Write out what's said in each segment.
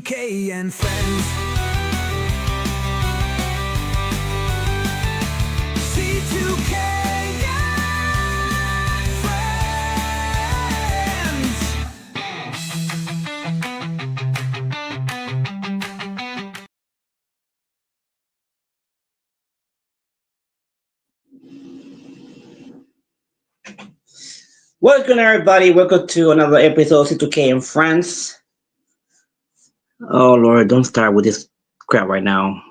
C2k and friends. C2k and friends. Welcome everybody. Welcome to another episode of C2k and friends. Oh Lord, don't start with this crap right now.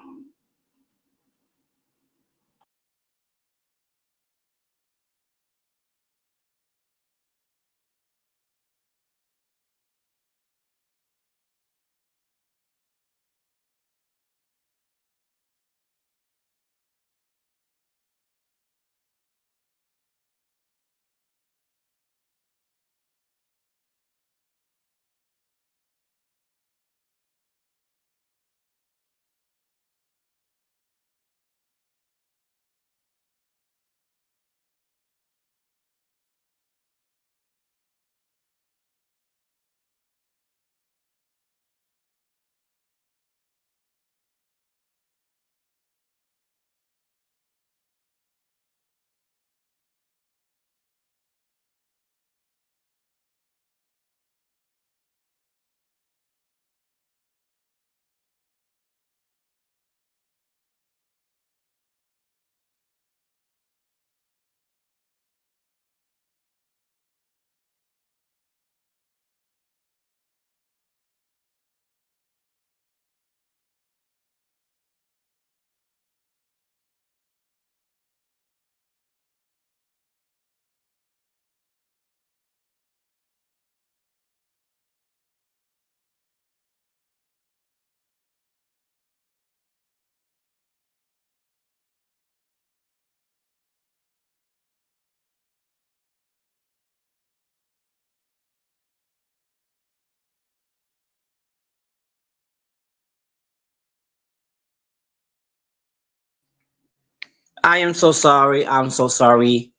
I am so sorry. I'm so sorry.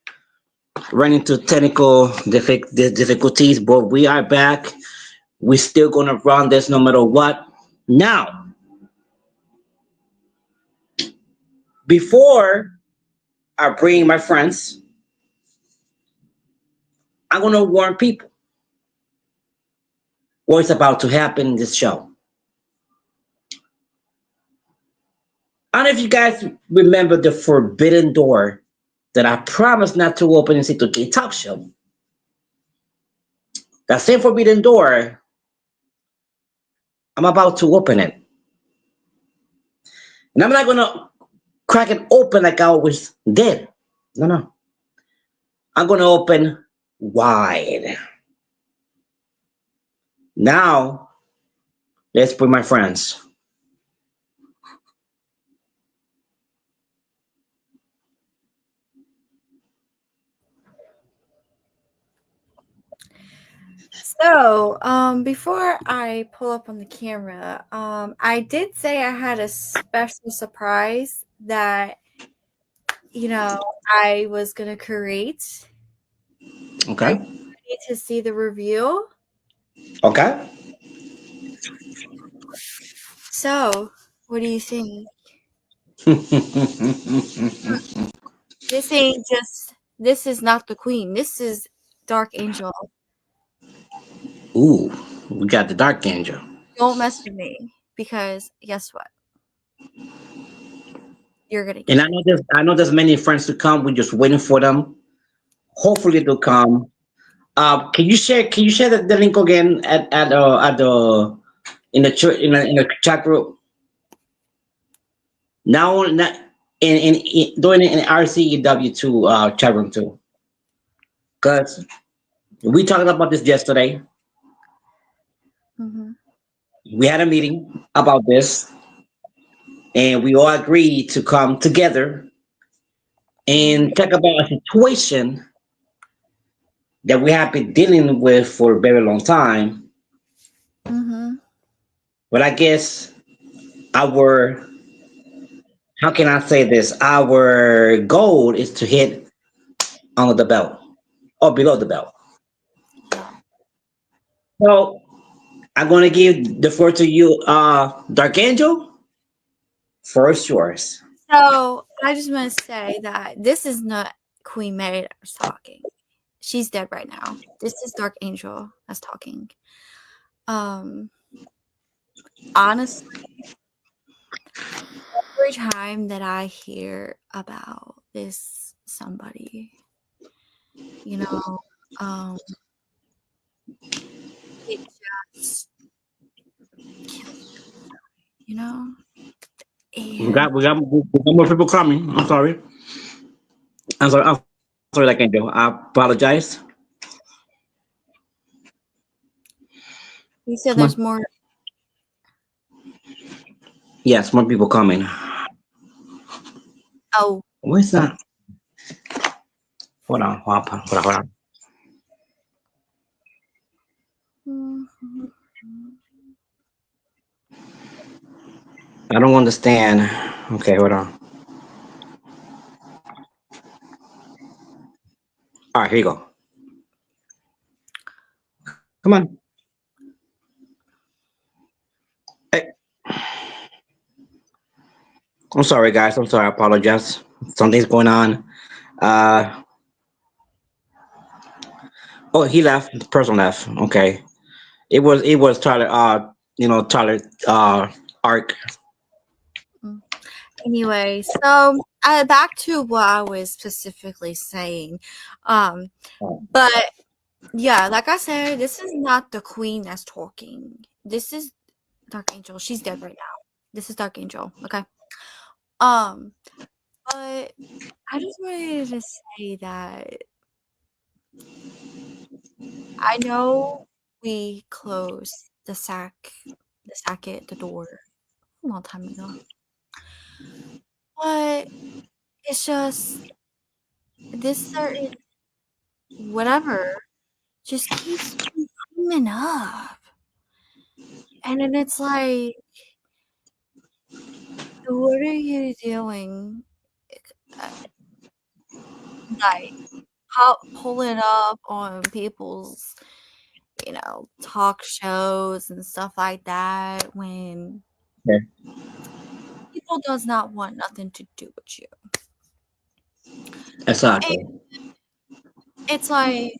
Running into technical difficulties, but we are back. We're still gonna run this no matter what. Now, before I bring my friends, I'm gonna warn people what's about to happen in this show. I don't know if you guys remember the forbidden door that I promised not to open in C2K Talk Show. That same forbidden door, I'm about to open it. And I'm not gonna crack it open like I always did. No, no. I'm gonna open wide. Now, let's bring my friends. So, before I pull up on the camera, I did say I had a special surprise that, I was going to create. Are you Okay? ready to see the review? Okay? So, what do you think? This is not the queen. This is Dark Angel. Ooh, we got the Dark Angel. Don't mess with me because guess what? You're going to And get it. I know there's many friends to come. We're just waiting for them. Hopefully they'll come. Can you share the link again at the in the chat group? Now not in doing it in RCEW2 chat room too. Cause we talked about this yesterday. Mm-hmm. We had a meeting about this, and we all agreed to come together and talk about a situation that we have been dealing with for a very long time. Mm-hmm. But I guess our how can I say this? Our goal is to hit under the belt or below the belt. Yeah. So I'm gonna give the floor to you, Dark Angel. First yours. So I just want to say that this is not Queen May that's talking. She's dead right now. This is Dark Angel that's talking. Um, honestly, every time that I hear about this somebody, you know, um, it just kills me, you know? And We got more people coming. I'm sorry. I'm sorry, Dark Angel. I apologize. you said Come there's on. more. Yes, more people coming. Oh, Where's that? Hold on. mhm. I don't understand. Okay, hold on. All right, here you go. Come on. Hey, I'm sorry, guys. I'm sorry. I apologize. Something's going on. Uh, oh, he left. The person left. Okay. It was Tyler. Tyler. Arc. Mm. Anyway, so back to what I was specifically saying. Um, but yeah, like I said, this is not the queen that's talking. This is Dark Angel. She's dead right now. This is Dark Angel. Okay. Um, but I just wanted to say that I know we closed the sacket, the door a long time ago, but it's just this certain whatever just keeps coming up. And then it's like, what are you doing? Uh, like, how pull it up on people's, talk shows and stuff like that when Okay. people does not want nothing to do with you. And Exactly. it's like,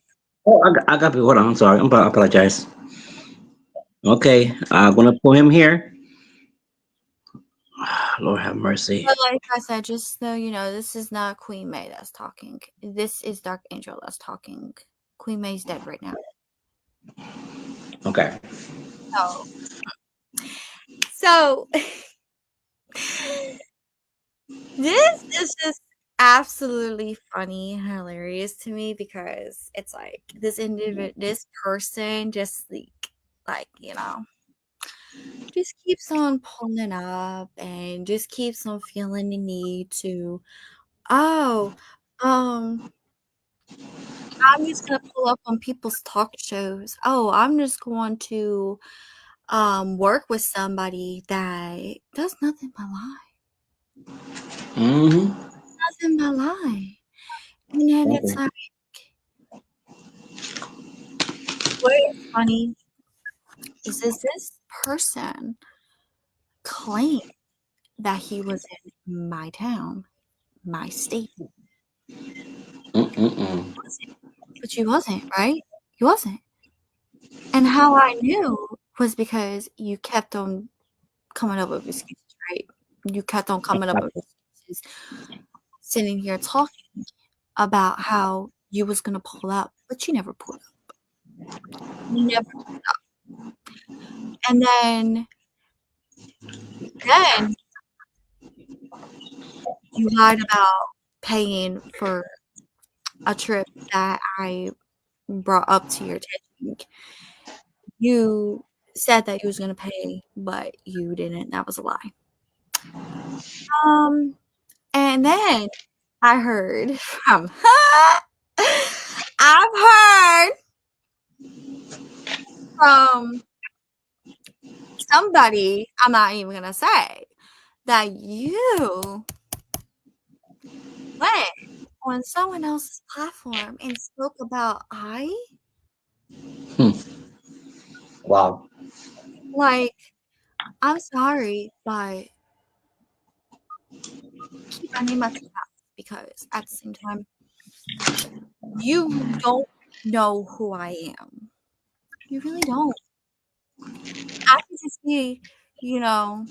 Oh, I got people. Hold on. I'm sorry. I apologize. Okay. I'm gonna pull him here. Lord have mercy. but like I said, just so you know, this is not Queen May that's talking. This is Dark Angel that's talking. Queen May's dead right now. Okay. So this is just absolutely funny and hilarious to me because it's like this person just just keeps on pulling up and just keeps on feeling the need to, oh, um, I'm just gonna pull up on people's talk shows. Oh, I'm just going to work with somebody that does nothing but lie. Mm-hmm. Nothing but lie. And then it's Okay. like, what is funny is this person claimed that he was in my town, my state, Mm-mm-mm. but you wasn't, right? You wasn't. And how I knew was because you kept on coming up with excuses, right? You kept on coming up with Exactly. excuses, sitting here talking about how you was gonna pull up, but you never pulled up. You never. And then you lied about paying for a trip that I brought up to your attention. You said that you was gonna pay, but you didn't. That was a lie. Um, and then I heard from I've heard from somebody, I'm not even gonna say, that you went on someone else's platform and spoke about I. Hmm. Wow. Like, I'm sorry, but keep my name out your mouth because at the same time, you don't know who I am. You really don't. I can just see, you know,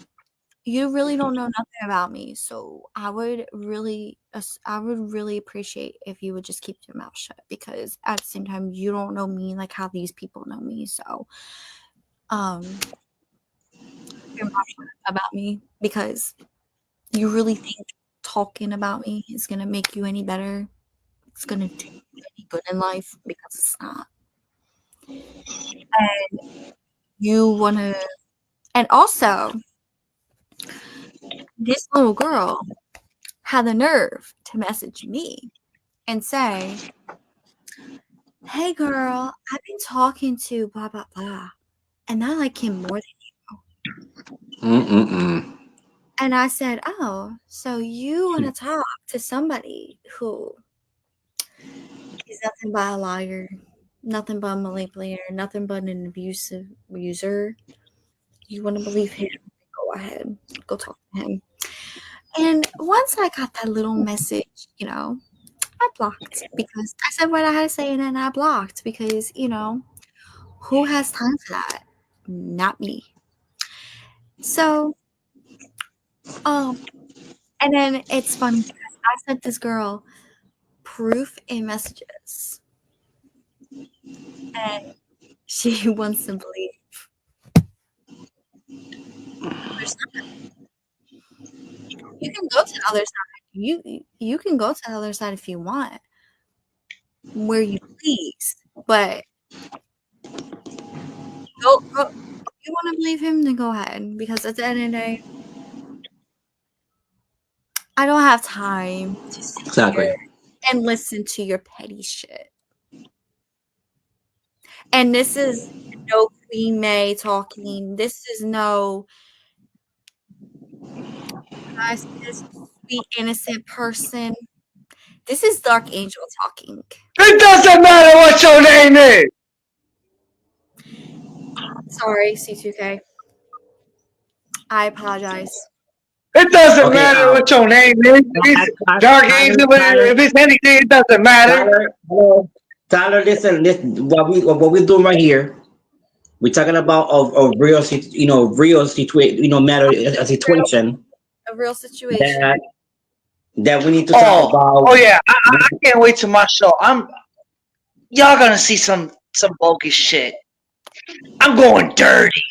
you really don't know nothing about me. So I would really appreciate if you would just keep your mouth shut because at the same time, you don't know me like how these people know me. So, um, keep your mouth shut about me because you really think talking about me is gonna make you any better. It's gonna do you any good in life because it's not. And you wanna, and also this little girl had the nerve to message me and say, "Hey girl, I've been talking to blah blah blah, and I like him more than you." Mm-mm-mm. And I said, "Oh, so you want to talk to somebody who is nothing but a liar, nothing but a manipulator, nothing but an abusive user? You want to believe him? Go ahead, go talk to him." And once I got that little message, I blocked because I said what I had to say, and then I blocked because who has time for that? Not me. So, um, and then it's funny because I sent this girl proof in messages, and she wants to believe there's you can go to the other side. You can go to the other side if you want, where you please. But go. If you want to believe him, then go ahead. Because at the end of the day, I don't have time to sit here Exactly. and listen to your petty shit. And this is no Queen May talking. This is no, can I say this, sweet innocent person. This is Dark Angel talking. It doesn't matter what your name is. Sorry, C2k. I apologize. It doesn't Okay. matter what your name is. If it's Dark Tyler, Angel, Tyler, if it's anything, it doesn't matter. Tyler, hello. Tyler, listen. What we're doing right here. We're talking about a real, real situation, matter a situation A real situation. that we need to talk Oh, about. oh yeah. I can't wait to my show. Y'all gonna see some bogus shit. I'm going dirty.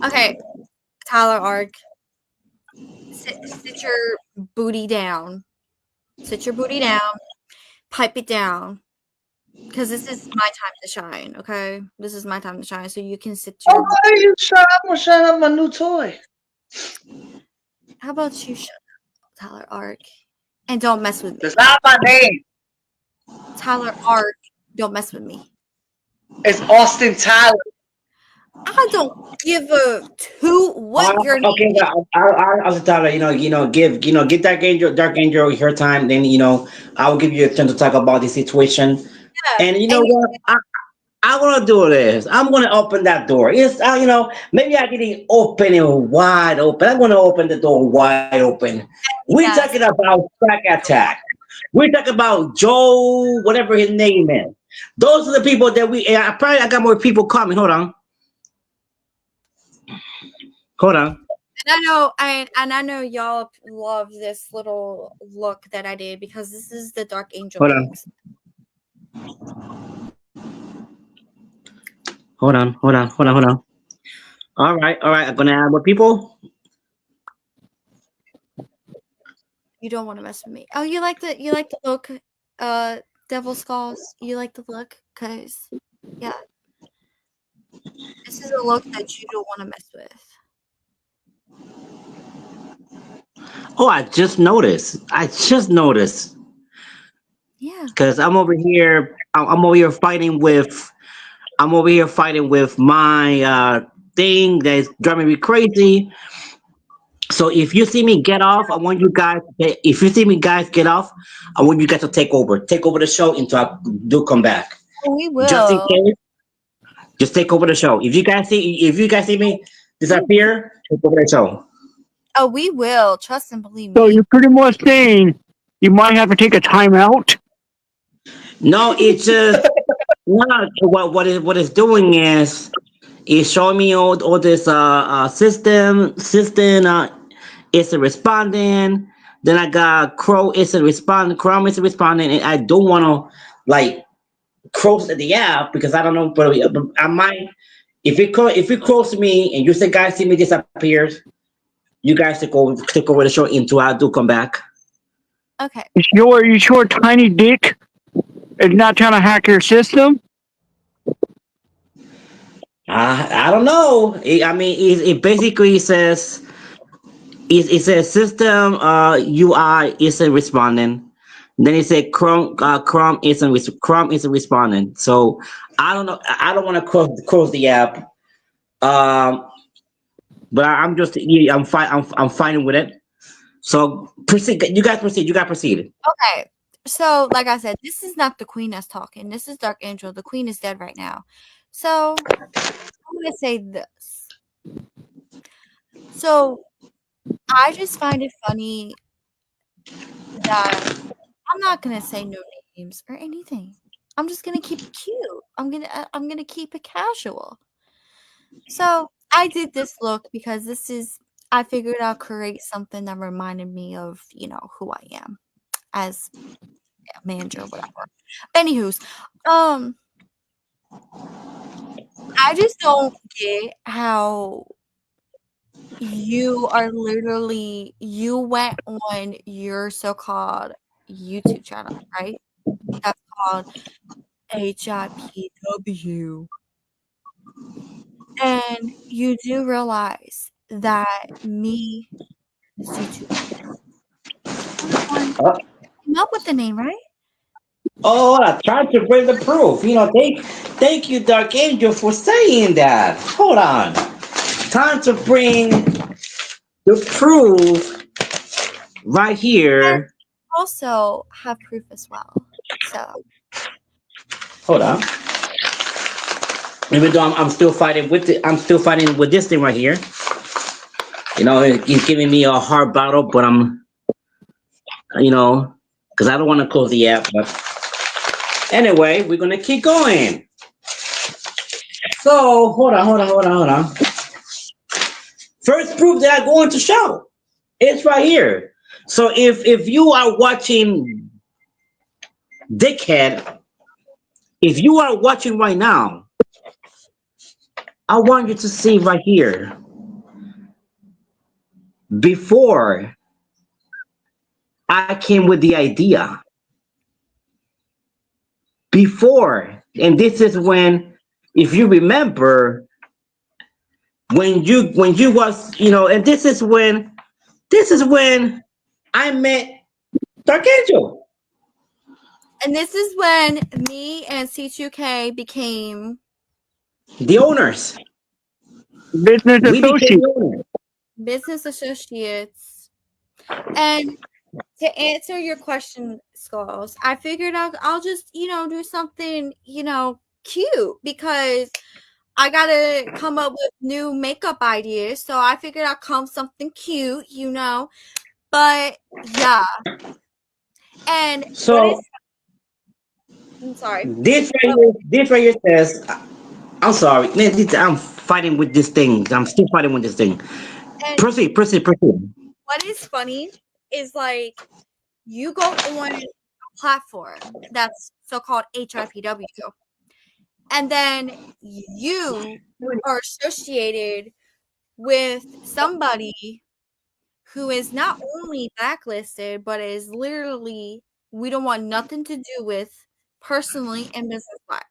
Okay, Tyler Arg, sit your booty down. Sit your booty down. Pipe it down. Because this is my time to shine, okay? This is my time to shine. So you can sit Oh, your. why are you shut up? I'm gonna shut up my new toy. How about you shut up, Tyler Arg? And don't mess with That's me. not my name. Tyler Arg, don't mess with me. It's Austin Tyler. I don't give a toot what your name Okay, is. I was Tyler. Give Dark Angel her time. Then I will give you a chance to talk about the situation. Yeah. And you know And what? I want to do this. I'm going to open that door. It's maybe I get it open and wide open. I'm going to open the door wide open. We're talking yes, about Track Attack. We're talking about Joe, whatever his name is. Those are the people that I got more people coming. Hold on, and I know y'all love this little look that I did because this is the Dark Angel hold on, things. hold on. All right. I'm gonna add more people. You don't want to mess with me. Oh, you like the look, uh, Devil Skulls. You like the look, cause yeah, this is a look that you don't want to mess with. Oh, I just noticed. Yeah. Because I'm over here. I'm over here fighting with. I'm over here fighting with my thing that's driving me crazy. So if you see me get off, I want you guys. If you see me guys get off, I want you guys to take over the show until I do come back. Oh, we Just in will. case. Just take over the show. If you guys see me disappear, take over the show. Oh, we will. Trust and believe So me. you're pretty much saying you might have to take a time out. No, it's just no. What it's doing is it's showing me all this system is a responding. Then I got Crow is a responding. Chrome is a responding, and I don't want to like close the app because I don't know, but I might if it close me and you say guys see me disappears, you guys take over the show until I do come back. Okay. Is your tiny dick is not trying to hack your system? I don't know. I mean, it basically says it says system UI isn't responding. Then it said Chrome isn't responding. So I don't know. I don't want to close the app. Um, but I'm just yeah, I'm fine with it. So proceed. You guys proceed. You guys proceed. Okay. So, like I said, this is not the queen that's talking. This is Dark Angel. The queen is dead right now. So, I'm going to say this. So, I just find it funny that I'm not going to say no names or anything. I'm just going to keep it cute. I'm going to keep it casual. So, I did this look because I figured I'll create something that reminded me of, who I am as a manager or whatever. Anywho's, I just don't get how you went on your so-called YouTube channel, right? That's called HIPW. And you do realize that me, C2k, we're the one Uh, who came up with the name, right? oh, I tried to bring the proof. Thank you, Dark Angel, for saying that. Hold on. Time to bring the proof right And here. also have proof as well. So, Hold on. Even though I'm still fighting with I'm still fighting with this thing right here. He's giving me a hard battle, but because I don't want to close the app. But anyway, we're gonna keep going. So hold on. First proof that I'm going to show. It's right here. So if you are watching Dickhead, if you are watching right now, I want you to see right here. Before I came with the idea, and this is when, if you remember, when you was, and this is when I met Dark Angel, and this is when me and C2k became the owners. Business We became associate. the owners. business associates. And to answer your question, Skulls, I figured I'll just, do something, cute because I gotta come up with new makeup ideas. So I figured I'd come something cute. But yeah. And what is So I'm sorry. this right here says, I'm sorry, man, I'm fighting with this thing. I'm still fighting with this thing. And Proceed. what is funny is like you go on a platform that's so-called HIPW, and then you are associated with somebody who is not only blacklisted, but is literally we don't want nothing to do with personally and business wise.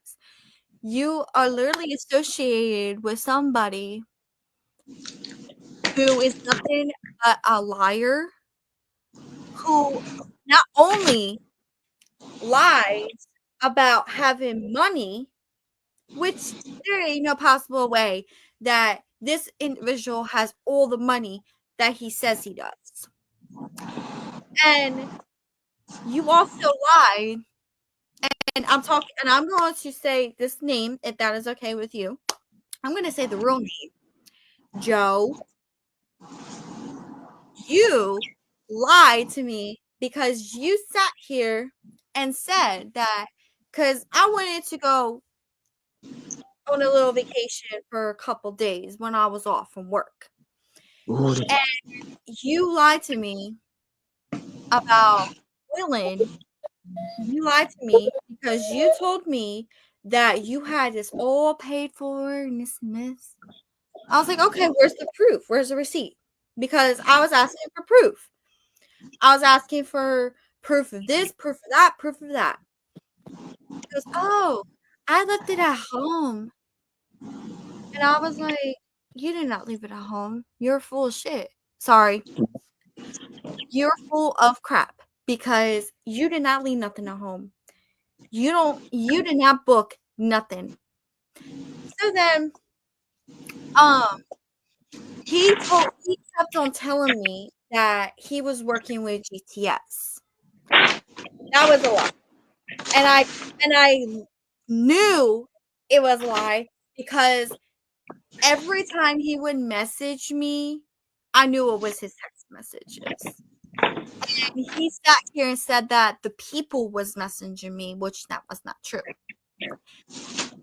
You are literally associated with somebody who is nothing but a liar who not only lies about having money, which there ain't no possible way that this individual has all the money that he says he does. And you also lied and I'm talking, and I'm going to say this name if that is okay with you. I'm going to say the real name, Joe. You lied to me because you sat here and said that because I wanted to go on a little vacation for a couple days when I was off from work. Ooh, And you lied to me about willing. You lied to me because you told me that you had this all paid for and this and this. I was like, okay, where's the proof? Where's the receipt? Because I was asking for proof. I was asking for proof of this, proof of that, proof of that. He goes, oh, I left it at home. And I was like, you did not leave it at home. You're full of shit. Sorry. You're full of crap because you did not leave nothing at home. You did not book nothing. So then, he kept on telling me that he was working with GTS. That was a lie. And I knew it was a lie because every time he would message me, I knew it was his text messages. And he sat here and said that the people was messaging me, which that was not true.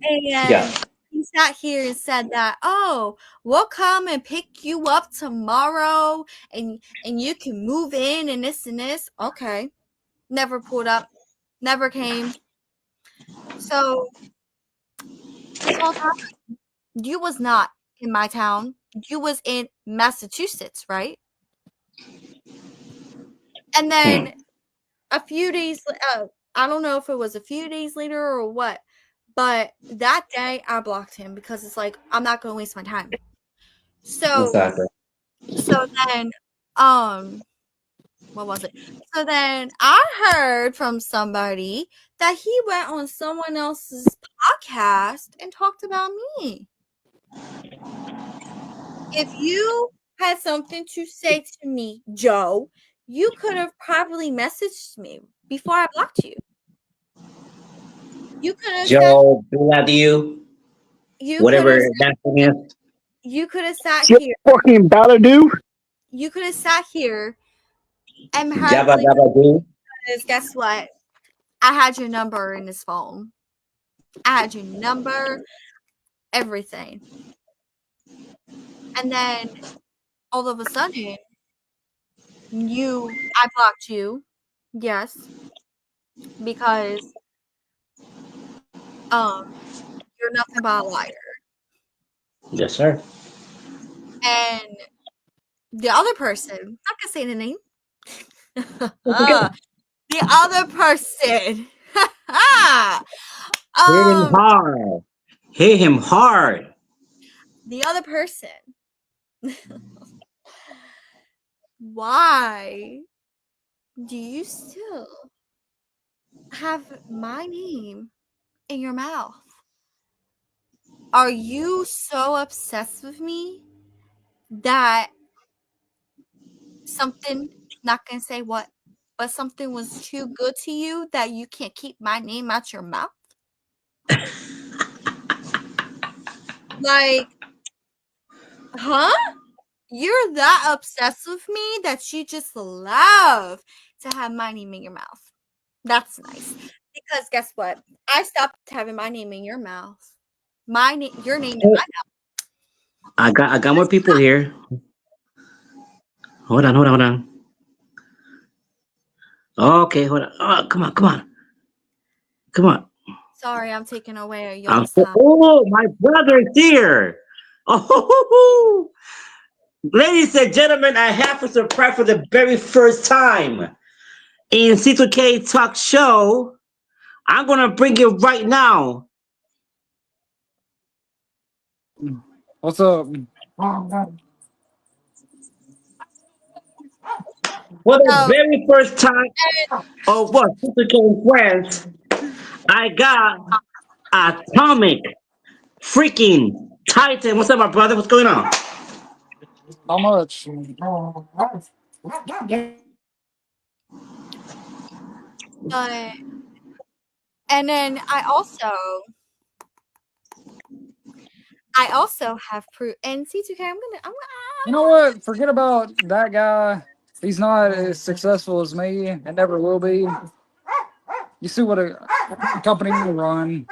yeah. And he sat here and said that, oh, we'll come and pick you up tomorrow and you can move in and this and this. Okay. Never pulled up, never came. So this whole time you was not in my town. You was in Massachusetts, right? And then a few days, I don't know if it was a few days later or what, but that day I blocked him because it's like I'm not going to waste my time. So Exactly. then, what was it? So then I heard from somebody that he went on someone else's podcast and talked about me. If you had something to say to me, Joe, you could have probably messaged me before I blocked you. You could have said Joe, blood you, you could have whatever that thing is. you could have sat You here. fucking balladoo. You could have sat here and Jabba probably dabba do. because guess what? I had your number in his phone. I had your number, everything. And then all of a sudden, I blocked you. Yes, because you're nothing but a liar. Yes, sir. And the other person, not gonna say the name. Okay. The other person. Hit him um, hard. Hit him hard. the other person. Why do you still have my name in your mouth? Are you so obsessed with me that something, not gonna say what, but something was too good to you that you can't keep my name out your mouth? Like, huh? You're that obsessed with me that you just love to have my name in your mouth. That's nice. Because guess what? I stopped having my name in your mouth. Your name in my mouth. I got more people here. Hold on. Okay, hold on. Oh, come on. Sorry, I'm taking away y'all's So, time. oh, my brother's here. Oh, ladies and gentlemen, I have a surprise for the very first time in C2k Talk Show. I'm gonna bring it right now. What's up? For the So, very first time of what C2k friends, I got Atomic freaking Titan. What's up, my brother? What's going on? How much? but And then I also have proof. And C2K, You know what? Forget about that guy. He's not as successful as me and never will be. You see what a company will run.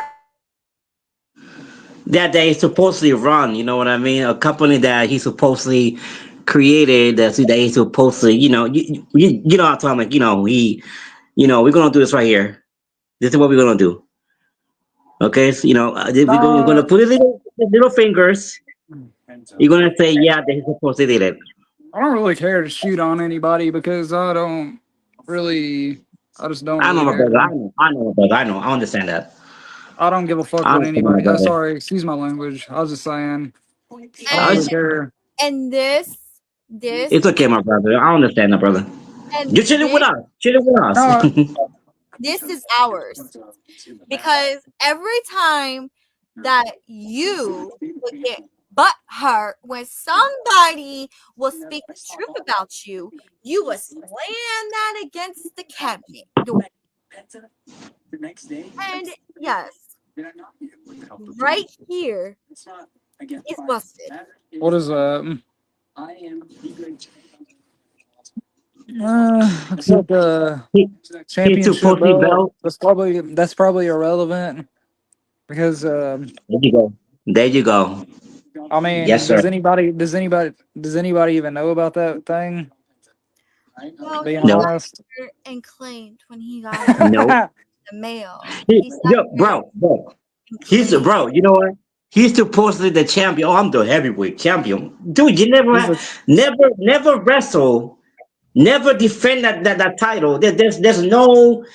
That they supposedly run. You know what I mean? A company that he supposedly created. That he's supposedly, you know what I'm talking about. We're gonna do this right here. This is what we're gonna do. Okay, so, we're gonna Nah, put his little fingers. You're gonna say, yeah, that he's supposedly did it. I don't really care to shoot on anybody because really, I just don't I know really my brother. care. I know my brother. I know. I understand that. I don't give a fuck I what understand my anybody. brother. Sorry, excuse my language. I was just saying. I don't I, really and care. and this it's okay, my brother. I understand that, brother. and You're chilling with this us. Chilling with us. No, this is ours. Because every time that you would get butt hurt when somebody will speak the truth about you, you will slam that against the cabinet door. And yes, right here is busted. what is that? Looks like a he, he's championship supposedly belt. belt. That's probably irrelevant because There you go. There you go. I Yes, mean, sir. does anybody even know about that thing? Well, Being he No, sat honest. here and claimed when he got it no. in the mail. He, He sat yo, here bro. and He's claimed. bro. You know what? He's supposedly the champion. Oh, I'm the heavyweight champion, dude. You He's a never wrestle, never defend that title. There's nowhere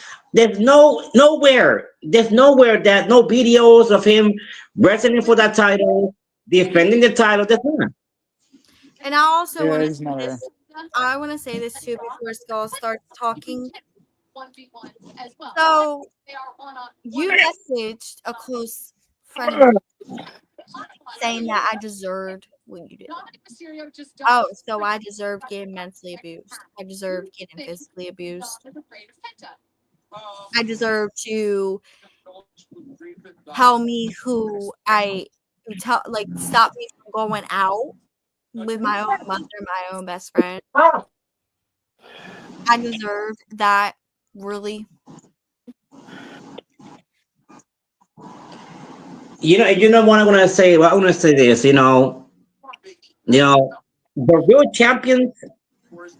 that no videos of him wrestling for that title, defending the title. There's none. And I also yeah. want to He's say not a. this. I want to say this too before Skull starts talking. So you messaged a close friend of yours saying that I deserved what you did. Oh, so I deserved getting mentally abused. I deserved getting physically abused. I deserve to tell me who I tell like stop me from going out with my own mother, my own best friend. I deserved that really. What I'm gonna say. Well, I'm gonna say this. The real champions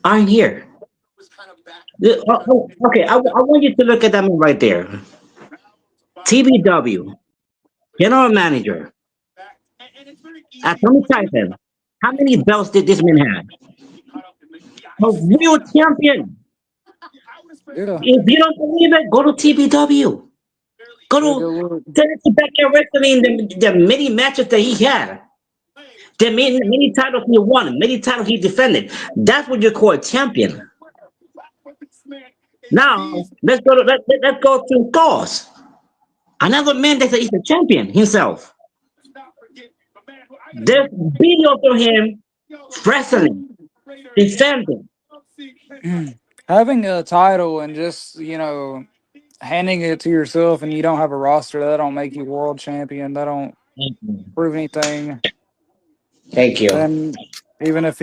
aren't here. Okay, I want you to look at that man right there. TBW, general manager, Tommy Tyson. How many belts did this man have? A real champion. Yeah. If you don't believe it, go to TBW. Go Yeah. to Good look. Tennessee Backyard Wrestling, the many matches that he had. The many titles he won, many titles he defended. That's what you call a champion. Now, let's go to Thor's. Another man that is a champion himself. There's videos of him wrestling, defending. Having a title and just handing it to yourself and you don't have a roster, that don't make you world champion. That don't prove anything. Thank you. Then even if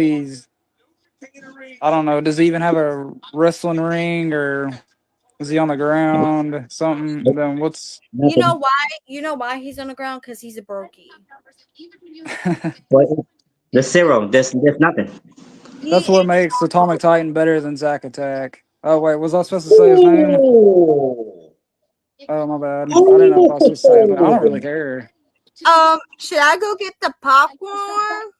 I don't know, does he even have a wrestling ring or is he on the ground? Something. Then what's You know Nothing. why? You know why he's on the ground? Because he's a brokey. But the zero, there's nothing. that's He what is makes Atomic Titan better than Zack Attack. Oh wait, was I supposed to say his name? Ooh. Oh my bad. I didn't know if I was supposed to say his name. I don't really Ooh. care. should I go get the popcorn?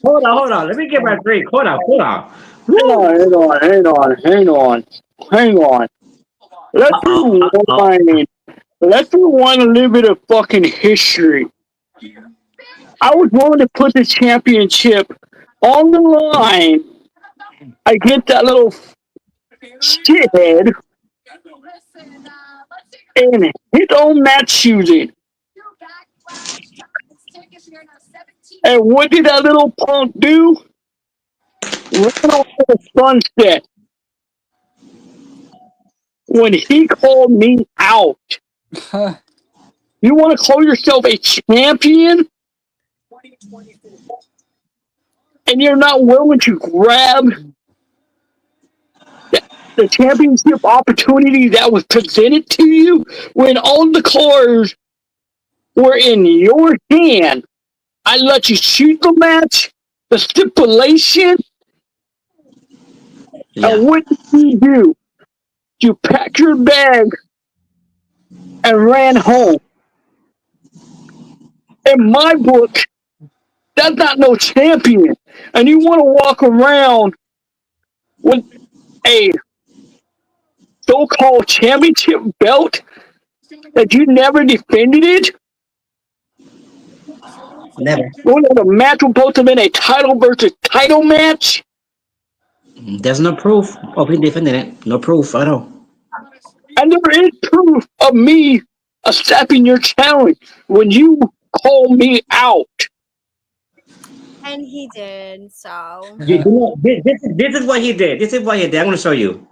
Hold on. Let me get my drink. Hold on. Hang on, Woo. hang on, hang on, hang on, hang on. Let's Uh-oh. rewind. Let's rewind a little bit of fucking history. I was willing to put the championship on the line against that little shithead and his own match choosing. And what did that little punk do? Ran off to the sunset when he called me out. You want to call yourself a champion, and you're not willing to grab the championship opportunity that was presented to you when all the cards were in your hand. I let you shoot the match, the stipulation, Yeah. and what did you do? You packed your bag and ran home. In my book, that's not no champion. And you want to walk around with a so-called championship belt that you never defended it? Never. When the match was supposed to have been a title versus title match? There's no proof of him defending it. No proof at all. And there is proof of me accepting your challenge when you call me out. And he did, so. You know, this is what he did. This is what he did. I'm going to show you.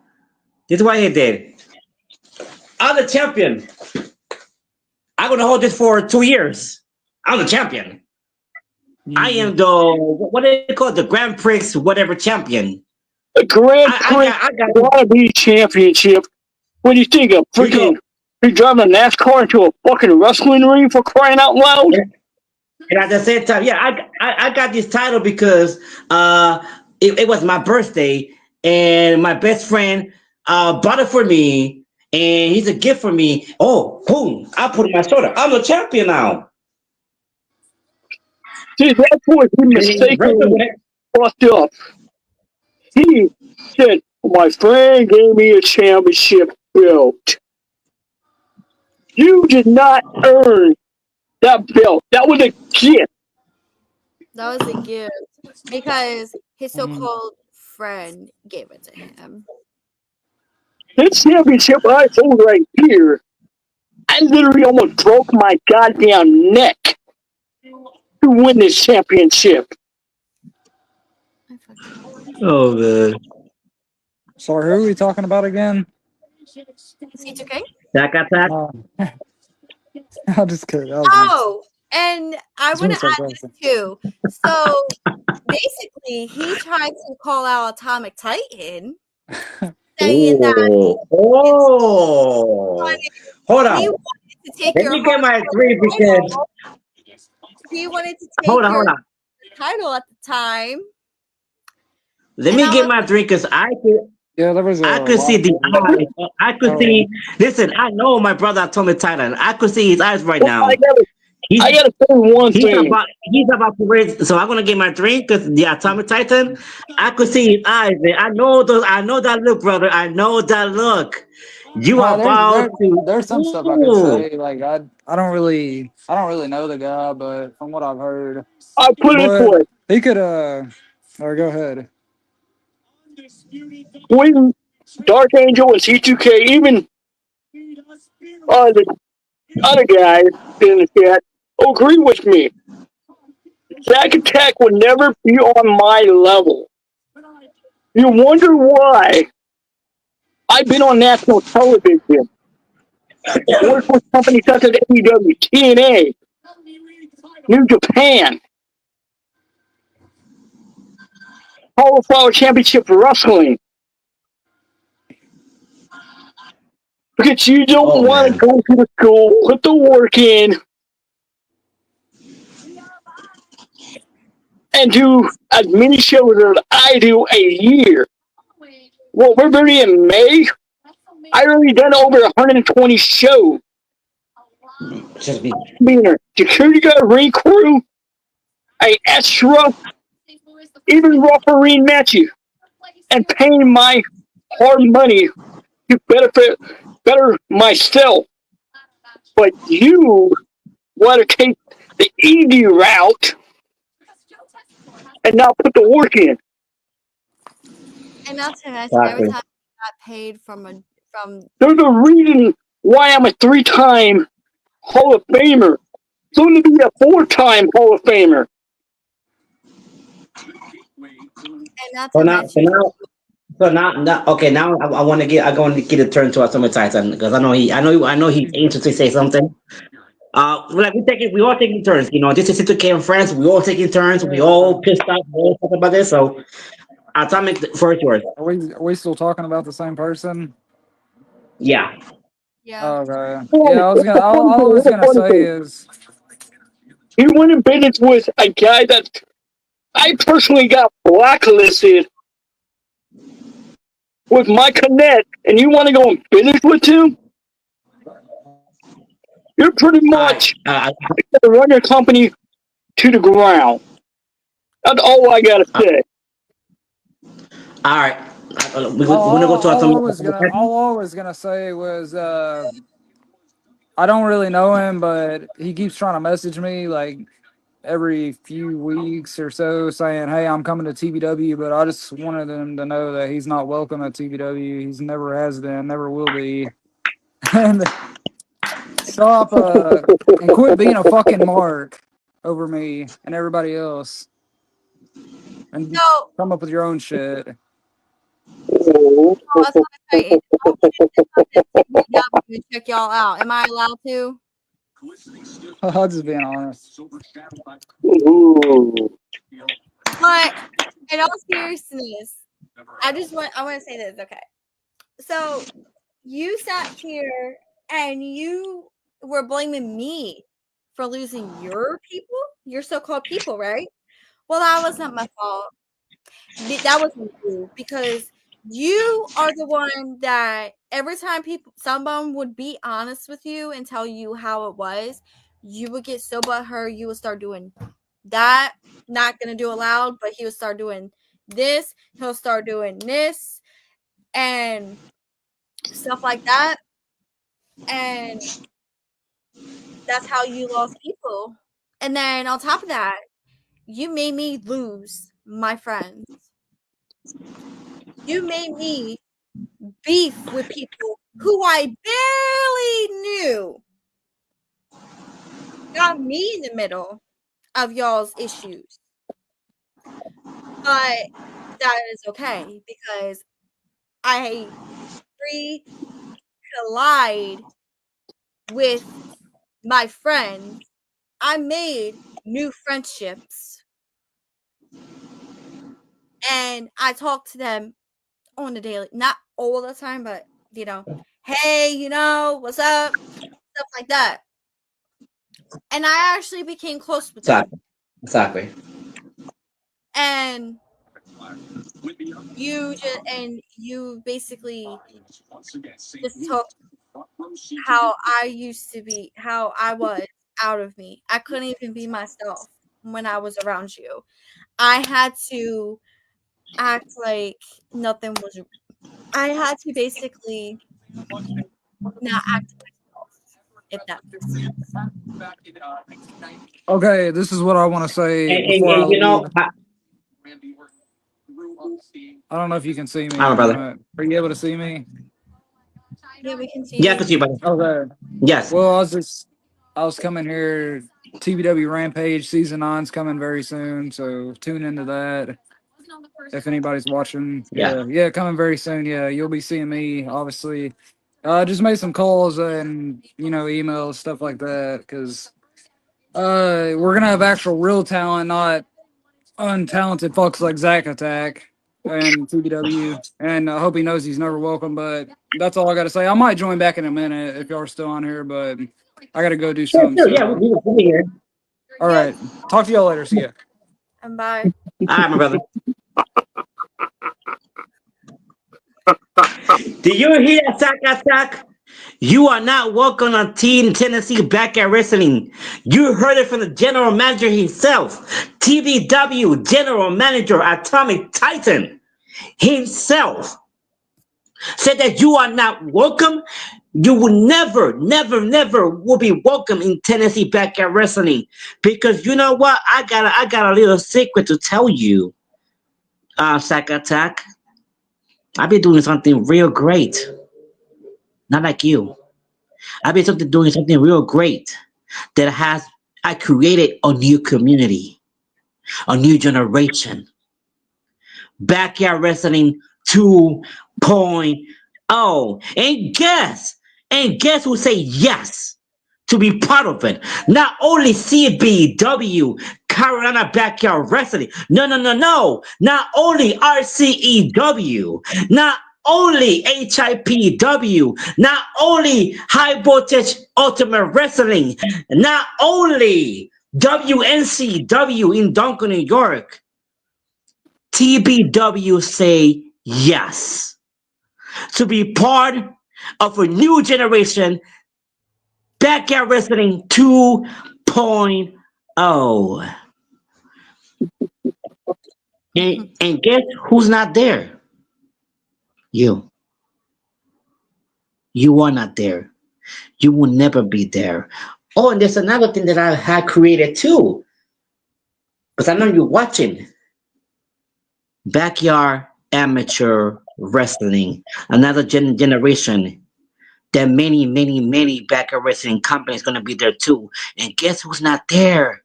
This is what he did. I'm the champion. I'm going to hold this for 2 years. I'm the champion. I am the, what do they call it? The Grand Prix, whatever champion. The Grand Prix I got, wannabe championship. What do you think of here you go. freaking you driving a NASCAR into a fucking wrestling ring for crying out loud? And at the same time, yeah, I got this title because it was my birthday and my best friend bought it for me and he's a gift for me. Oh, boom! I put it on my shoulder. I'm the champion now. See, that's what he And mistakenly fucked up. He said, my friend gave me a championship belt. You did not earn that belt. That was a gift. That was a gift because his so-called friend gave it to him. This championship I hold right here, I literally almost broke my goddamn neck to win this championship. I fucking Oh man. Sorry, who are we talking about again? C2k. Tack attack. I'll just kidding. Oh, and I It's want really to add this too. So basically, he tried to call out Atomic Titan, saying that Oh. Hold he on. wanted to take Let your me get my hardcore three because title. He wanted to hold take on, hold your on. title at the time, Let and me I get was my three because Yeah, there was a I could see lot the of eyes. I could see. Listen, I know my brother Atomic Titan. I could see his eyes right Well, now. He's I gotta say one thing. he's about to raise. So I'm gonna get my drink because the Atomic Titan. I could see his eyes. Man. I know those. I know that look, brother. I know that look. You are about to. there's some stuff I could Ooh. say. Like I don't really know the guy, but from what I've heard, I put it this but way. he could or go ahead. When Dark Angel and C2k, even the other guys in the chat, agree with me. Zack Attack would never be on my level. You wonder why I've been on national television, worked with companies such as AEW, TNA, New Japan, Cauliflower Championship Wrestling, because you don't Oh want to man. go to the school, put the work in, and do as many shows as I do a year. Well, we're already in May. I already done over 120 shows. Just be. Being a security guard, ring crew, a extra, even referee matches, and paying my hard money to benefit better myself. But you want to take the easy route and not put the work in. and not to mention every Exactly. time he got paid from There's a reason why I'm a 3-time Hall of Famer, soon to be a 4-time Hall of Famer. and not So to now, so mention now, So now, okay. Now I want to get. I going to get a turn to our summer Titan because I know he's anxious to say something. Like we all taking turns. You know, this is C2k and friends. We all taking turns. We Yeah. all pissed off. We all talking about this. So, Atomic, first yours. Are we still talking about the same person? Yeah. Yeah. Okay. Well, Yeah, I was it's gonna. a funny All I thing. was It's a gonna funny say thing. is, He went in business with a guy that I personally got blacklisted with my connect, and you want to go and finish with him? You're pretty All right. much gonna run your company to the ground. That's all I gotta say. All right. We're gonna go to all Atomic. I was gonna say was, I don't really know him, but he keeps trying to message me like every few weeks or so, saying, "Hey, I'm coming to TBW," but I just wanted him to know that he's not welcome at TBW. He's never has been, never will be, and stop and quit being a fucking mark over me and everybody else, and So, come up with your own shit. Oh, I was gonna say, if y'all want to come to TBW and check y'all out, am I allowed to? I'll just being honest. ooh. But in all seriousness, I want to say this. Okay, so you sat here and you were blaming me for losing your people, your so-called people, right? Well, that wasn't my fault. That wasn't you because you are the one that every time someone would be honest with you and tell you how it was, you would get so butthurt. You would start doing that. Not gonna do it loud, but he would start doing this. He'll start doing this and stuff like that. And that's how you lost people. And then on top of that, you made me lose my friends. You made me beef with people who I barely knew. Got me in the middle of y'all's issues. But that is okay because I free collide with my friends. I made new friendships and I talk to them on a daily, not all the time, but hey, what's up? Stuff like that. And I actually became close with them. Exactly. Exactly. And you basically just took how I used to be, how I was out of me. I couldn't even be myself when I was around you. I had to act like nothing was I had to basically not act myself, if that makes sense. Okay, this is what I want to say before I And leave. I, I don't know if you can see me I'm a or brother. not. Are you able to see me? Yeah, we can see Yeah, I you. can see you, brother. Okay. Yes. Well, I was coming here. TBW Rampage season 9's coming very soon, so tune into that. If anybody's watching, Yeah. yeah, coming very soon. Yeah, you'll be seeing me. Obviously, just made some calls and emails, stuff like that, because we're gonna have actual real talent, not untalented fucks like Zack Attack and TBW. And I hope he knows he's never welcome. But that's all I got to say. I might join back in a minute if y'all are still on here, but I got to go do Sure, something. sure. Yeah, So, we'll be here. all Yep. right. Talk to y'all later. See ya. And bye. All right, my brother. Did you hear that, Sack Attack? You are not welcome on Team Tennessee Backyard Wrestling. You heard it from the general manager himself, TBW General Manager Atomic Titan himself said that you are not welcome. You will never, never, never will be welcome in Tennessee Backyard Wrestling because you know what? I got a little secret to tell you, Sack Attack. I've been doing something real great, not like you. I've been doing something real great that has I created a new community, a new generation. Backyard Wrestling 2.0. And guess who say yes to be part of it? Not only CBW, Carolina Backyard Wrestling. No, no, no, no. Not only RCEW. Not only HIPW. Not only High Voltage Ultimate Wrestling. Not only WNCW in Duncan, New York. TBW say yes to be part of a new generation Backyard Wrestling 2.0. And guess who's not there? You. You are not there. You will never be there. Oh, and there's another thing that I had created too. Because I know you're watching. Backyard Amateur Wrestling. Another generation. There are many, many, many backyard wrestling companies going to be there too. And guess who's not there?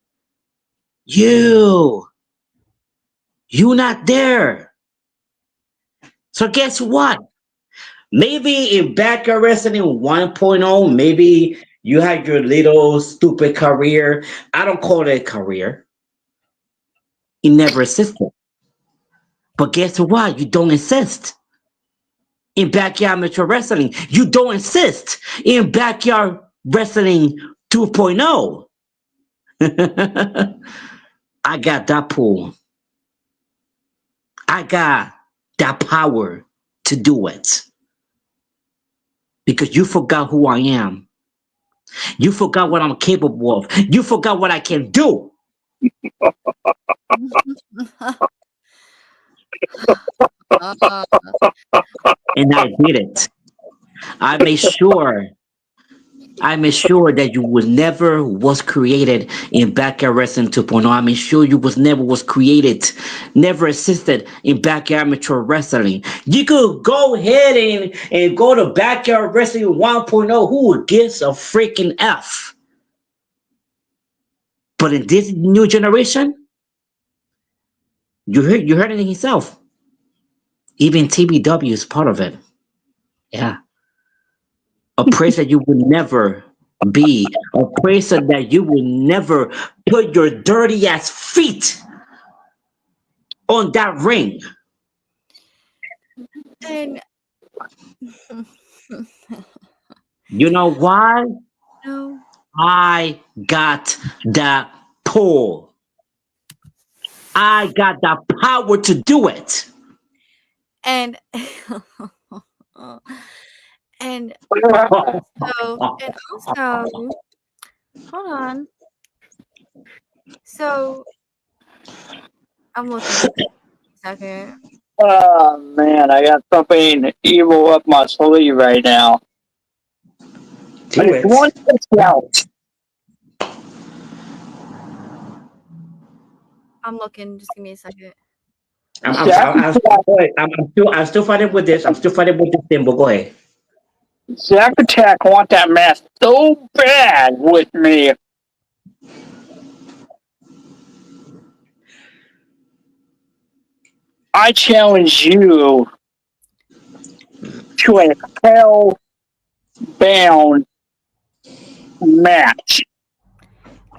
You. You not there. So guess what? Maybe in backyard wrestling 1.0, maybe you had your little stupid career. I don't call it a career. It never existed. But guess what? You don't exist in backyard amateur wrestling. You don't exist in backyard wrestling 2.0. I got that pull. I got that power to do it. Because you forgot who I am. You forgot what I'm capable of. You forgot what I can do. Uh, And I did it. I made sure. I made sure that you was never was created in backyard wrestling 2.0. I made sure you was never was created, never existed in backyard amateur wrestling. You could go ahead and go to backyard wrestling 1.0. Who gives a freaking F? But in this new generation, you heard it yourself. Even TBW is part of it. Yeah. A place that you would never be. A place that you will never put your dirty ass feet on that ring. and You know why? no, I got that pull. I got that power to do it. and and and also, hold on. So I'm looking at this second. Oh man, I got something evil up my sleeve right now. I Do just want it. this out. I'm looking. Just give me a second. Zack Attack, I'm still fighting with this. I'm still fighting with this thing, but go ahead. Zack Attack want that match so bad with me. I challenge you to a hell-bound match.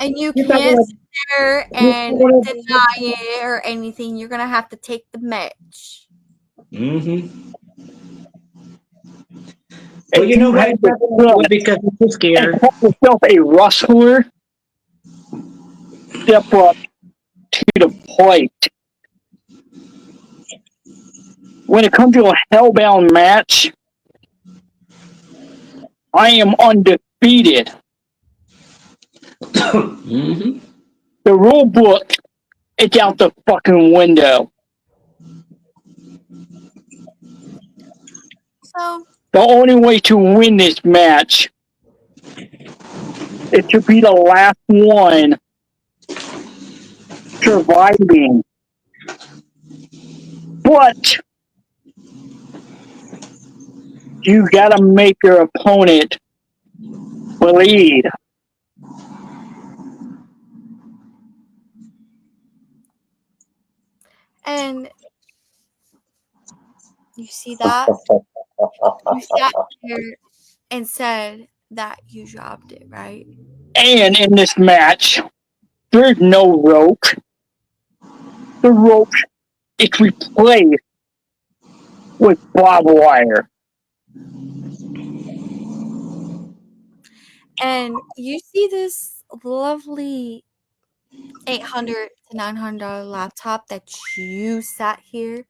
And you You talking can't about- sit there you and talking deny it or anything. You're gonna have to take the match. Mhm. But If you know you what? have It's the not gonna do it guts because I'm too and scared. call yourself a wrestler, step up to the plate. When it comes to a hellbound match, I am undefeated. Mhm. The rule book is out the fucking window. So The only way to win this match is to be the last one surviving. But you gotta make your opponent bleed. and You see that? You sat there and said that you dropped it, right? And in this match, there's no rope. The rope is replaced with barbed wire. And you see this lovely $800 to $900 laptop that you sat here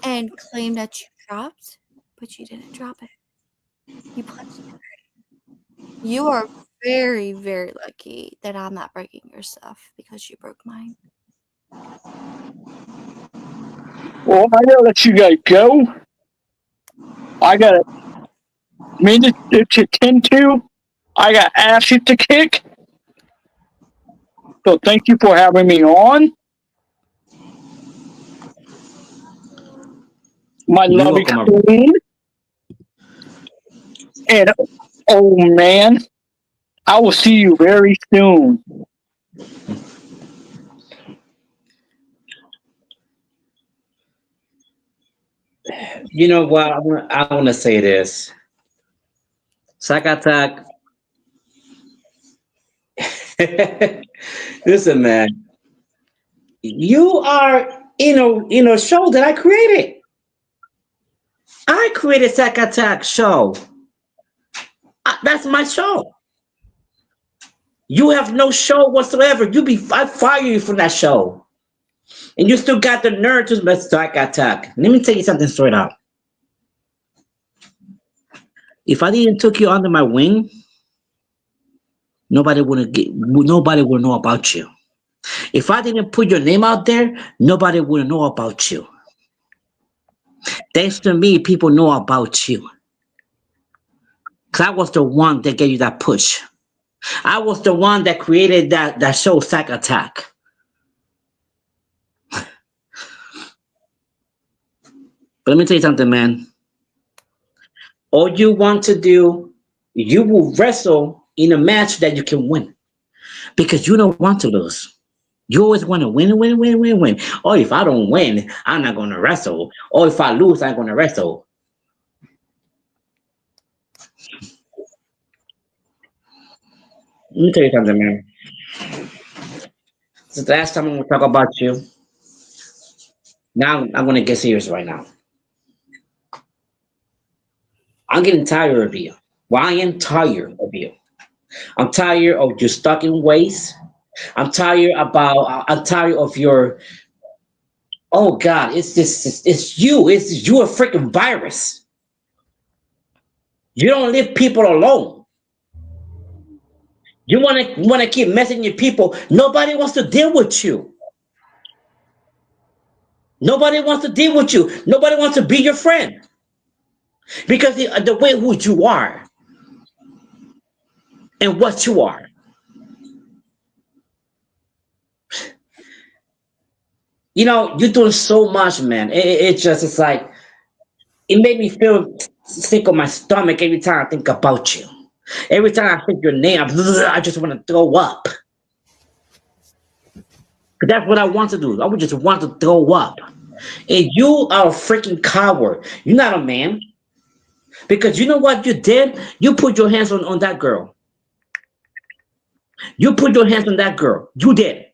and claimed that you dropped, but you didn't drop it. You punched it. You are very, very lucky that I'm not breaking your stuff because you broke mine. Well, I gotta let you guys go. I got a minute to tend to. I got asses to kick. So thank you for having me on. My You're lovely welcome, my brother. queen. And oh man, I will see you very soon. You know what? I want to say this. Sakatak, listen, man. You are in a show that I created. I created Sakatak show. That's my show. You have no show whatsoever. I fire you from that show, and you still got the nerve to mess Sakatak. Let me tell you something straight up. If I didn't took you under my wing, nobody would know about you. If I didn't put your name out there, nobody would know about you. Thanks to me, people know about you. Cause I was the one that gave you that push. I was the one that created that show Sack Attack. But let me tell you something, man. All you want to do, you will wrestle in a match that you can win. Because you don't want to lose. You always want to win, win, win, win, win. Or if I don't win, I'm not gonna wrestle. Or if I lose, I'm gonna wrestle. Let me tell you something, man. Since the last time I'm gonna talk about you, now I'm gonna get serious right now. I'm getting tired of you. Well, I am tired of you. I'm tired of your stuck in ways. I'm tired of your. Oh God, it's you. It's you a freaking virus. You don't leave people alone. You wanna keep messing with people. Nobody wants to deal with you. Nobody wants to deal with you. Nobody wants to be your friend because the way who you are and what you are. You're doing so much, man. It's like it made me feel sick on my stomach every time I think about you. Every time I think your name, I just want to throw up. But that's what I want to do. I would just want to throw up. And you are a freaking coward. You're not a man. Because you know what you did? You put your hands on that girl. You put your hands on that girl. You did.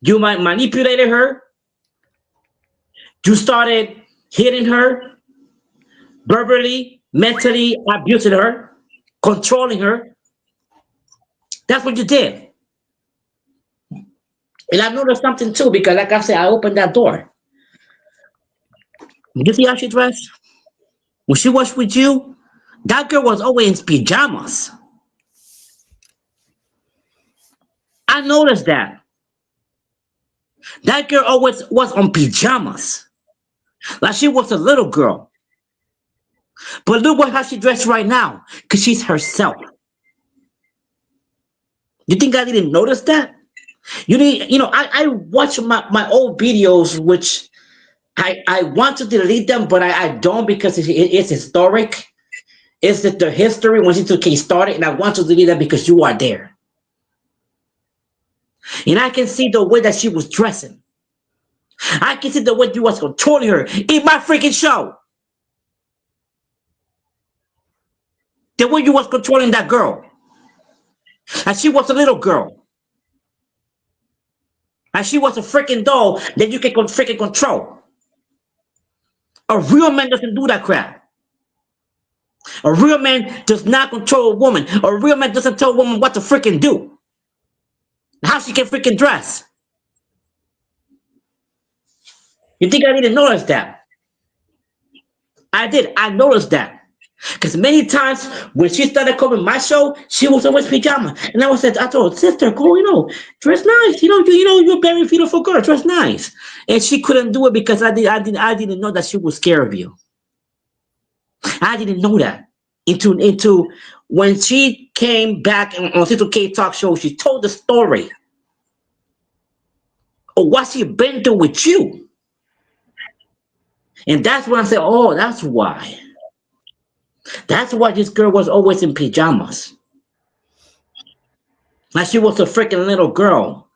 You manipulated her. You started hitting her, verbally, mentally abusing her, controlling her. That's what you did. And I noticed something too, because like I said, I opened that door. You see how she dressed? When she was with you, that girl was always in pajamas. I noticed that. That girl always was on pajamas. Like she was a little girl. But look how she dressed right now. Because she's herself. You think I didn't notice that? I watch my old videos, which I want to delete them, but I don't because it's historic. It's the history when C2k started, and I want to delete that because you are there. And I can see the way that she was dressing. I can see the way you was controlling her in my freaking show. The way you was controlling that girl. And she was a little girl. And she was a freaking doll that you can freaking control. A real man doesn't do that crap. A real man does not control a woman. A real man doesn't tell a woman what to freaking do. How she can freaking dress. You think I didn't notice that? I did. I noticed that. Because many times when she started coming my show, she was always pajama. And I told her, sister, go, dress nice. You're a very beautiful girl. Dress nice. And she couldn't do it because I didn't know that she was scared of you. I didn't know that. Into when she came back on C2k talk show, she told the story of what she been through with you. And that's when I said, oh, that's why. That's why this girl was always in pajamas. Like she was a freaking little girl.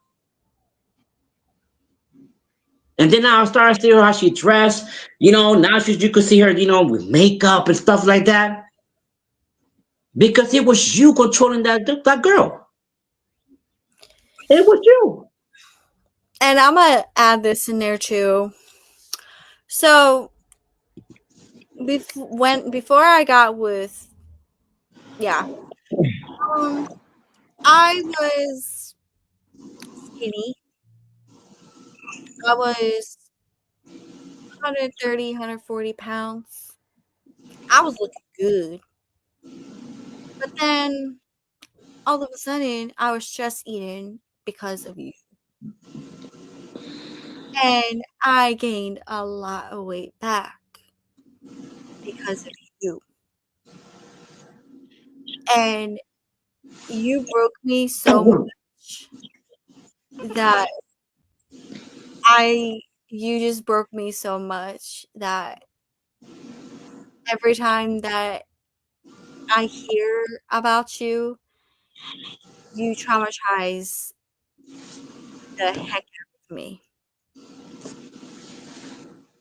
And then I started seeing how she dressed. Now you could see her, with makeup and stuff like that. Because it was you controlling that girl. It was you. And I'm gonna add this in there too. So before I got with I was skinny. I was 130, 140 pounds. I was looking good. But then all of a sudden I was just eating because of you. And I gained a lot of weight back because of you. And you broke me so much that you just broke me so much that every time that I hear about you, you traumatize the heck out of me.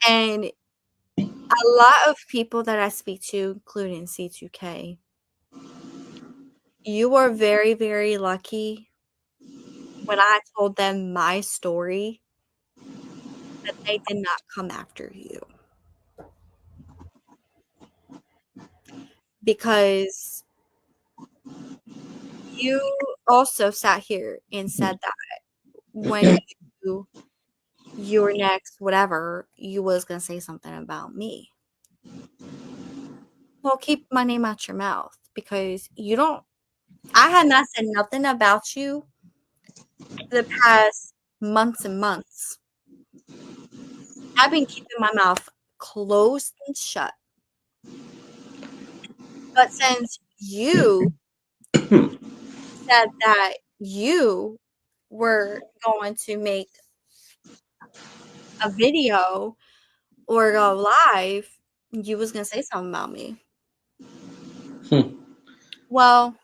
And a lot of people that I speak to, including C2k, you are very, very lucky when I told them my story that they did not come after you. Because you also sat here and said that when you were next, whatever, you was going to say something about me. Well, keep my name out your mouth because I had not said nothing about you for the past months and months. I've been keeping my mouth closed and shut. But since you said that you were going to make a video or go live, you was going to say something about me. Well,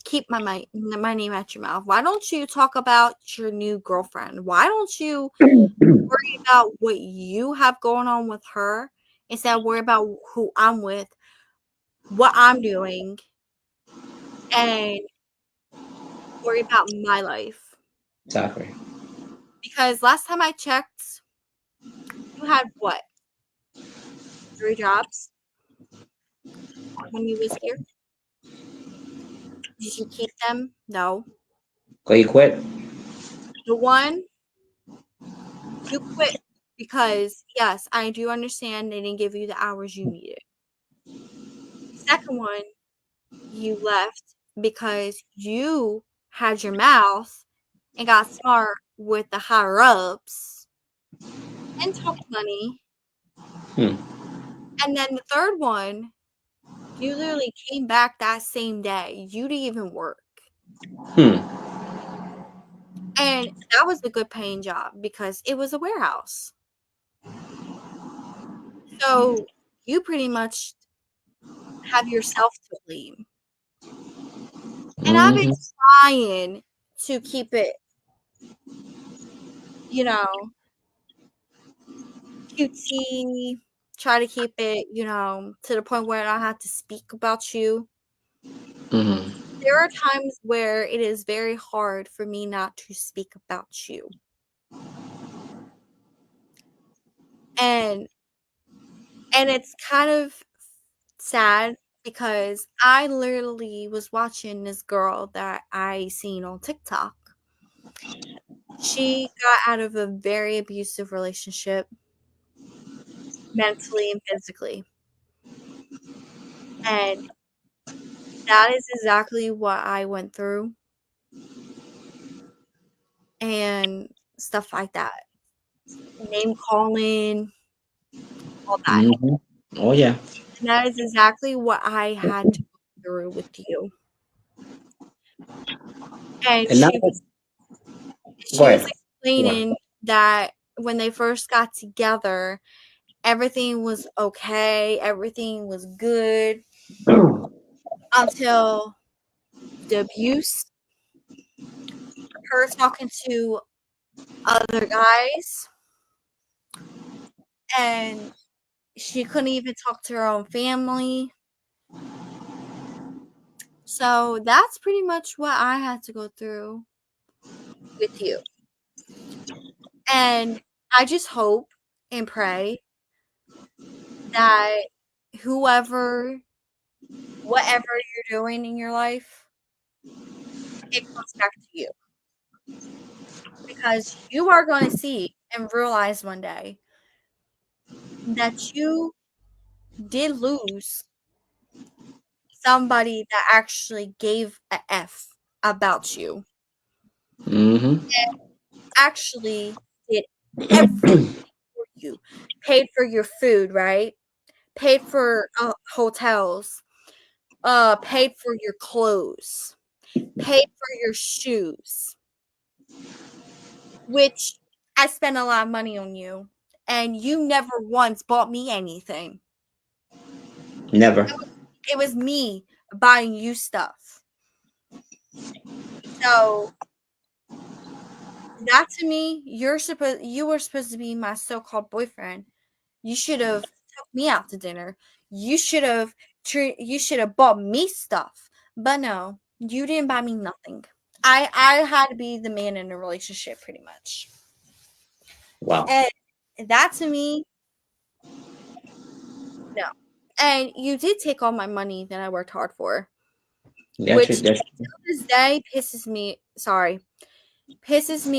keep my name at your mouth. Why don't you talk about your new girlfriend? Why don't you worry about what you have going on with her instead of worry about who I'm with, what I'm doing, and worry about my life? Exactly. Because last time I checked, you had what? 3 jobs when you was here? Did you keep them? No. So you quit? The one you quit because yes, I do understand they didn't give you the hours you needed. Second one, you left because you had your mouth and got smart with the higher ups and took money. Hmm. And then the third one, you literally came back that same day. You didn't even work. Hmm. And that was a good paying job because it was a warehouse. So you pretty much have yourself to blame. And I've been Hmm. trying to keep it, you know, cutesy, try to keep it, to the point where I don't have to speak about you. Mm-hmm. There are times where it is very hard for me not to speak about you. And it's kind of sad because I literally was watching this girl that I seen on TikTok. She got out of a very abusive relationship, mentally and physically. And that is exactly what I went through and stuff like that. Name calling, all that. Mm-hmm. Oh yeah. And that is exactly what I had to go through with you. And And now, go she was ahead. Go ahead. explaining that when they first got together, everything was okay, everything was good until the abuse, her talking to other guys, and she couldn't even talk to her own family. So that's pretty much what I had to go through with you. And I just hope and pray that whoever, whatever you're doing in your life, it comes back to you. Because you are going to see and realize one day that you did lose somebody that actually gave a F about you. Mm-hmm. Actually did everything for you. Paid for your food, right? Paid for hotels. Paid for your clothes. Paid for your shoes. Which I spent a lot of money on you, and you never once bought me anything. Never. It was me buying you stuff. So that to me, you were supposed to be my so-called boyfriend. You should have took me out to dinner. You should have you should have bought me stuff. But no, you didn't buy me nothing. I had to be the man in the relationship pretty much. Wow. And that to me, no. And you did take all my money that I worked hard for, That's which it. That's to this day pisses me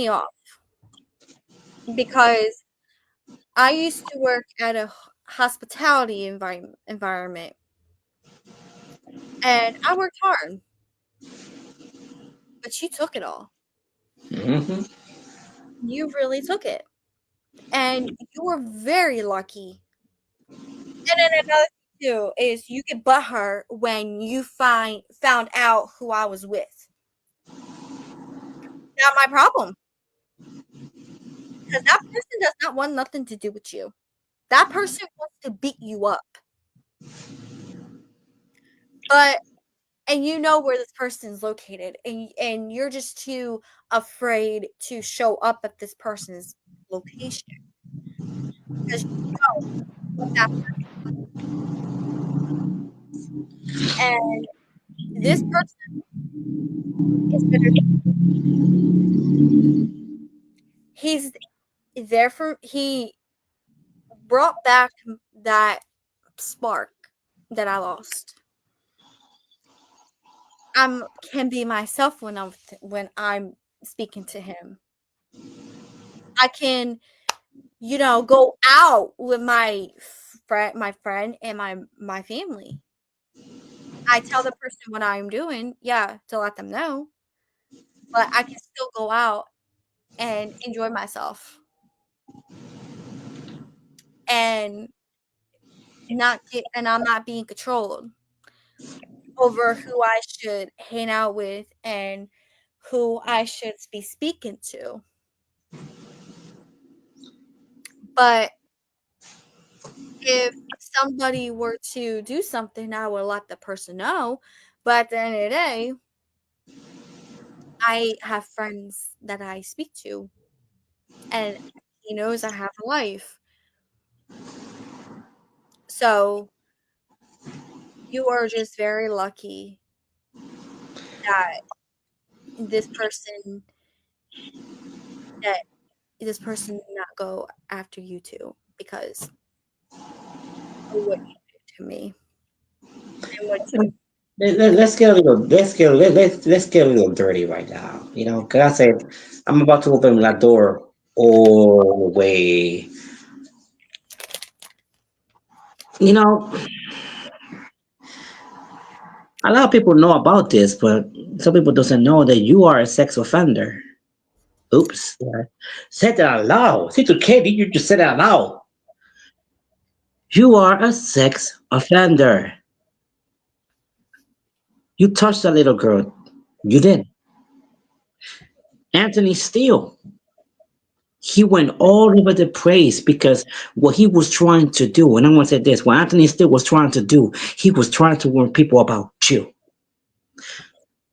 off because I used to work at a hospitality environment and I worked hard, but you took it all. mm-hmm. You really took it. And you were very lucky. And then another thing too is you get butthurt when you found out who I was with. Not my problem. Because that person does not want nothing to do with you. That person wants to beat you up. But and you know where this person's located and you're just too afraid to show up at this person's location because you know what that and this person is gonna he's there for he brought back that spark that I lost. I can be myself when I'm speaking to him. I can, go out with my friend and my family. I tell the person what I'm doing, yeah, to let them know, but I can still go out and enjoy myself and I'm not being controlled over who I should hang out with and who I should be speaking to. But if somebody were to do something, I would let the person know. But at the end of the day, I have friends that I speak to, and he knows I have a life. So you are just very lucky that this person that this person did not go after you too, because of what you did to me and what you Let's get a little. Let's get a little dirty right now. You know, cause I said I'm about to open that door all the way. You know, a lot of people know about this, but some people doesn't know that you are a sex offender. Oops, yeah. Said that out loud. C2k, did you just say that out loud? You are a sex offender. You touched that little girl. You did. Anthony Steele. He went all over the place because what he was trying to do, and I'm gonna say this, what Anthony Steele was trying to do, he was trying to warn people about you.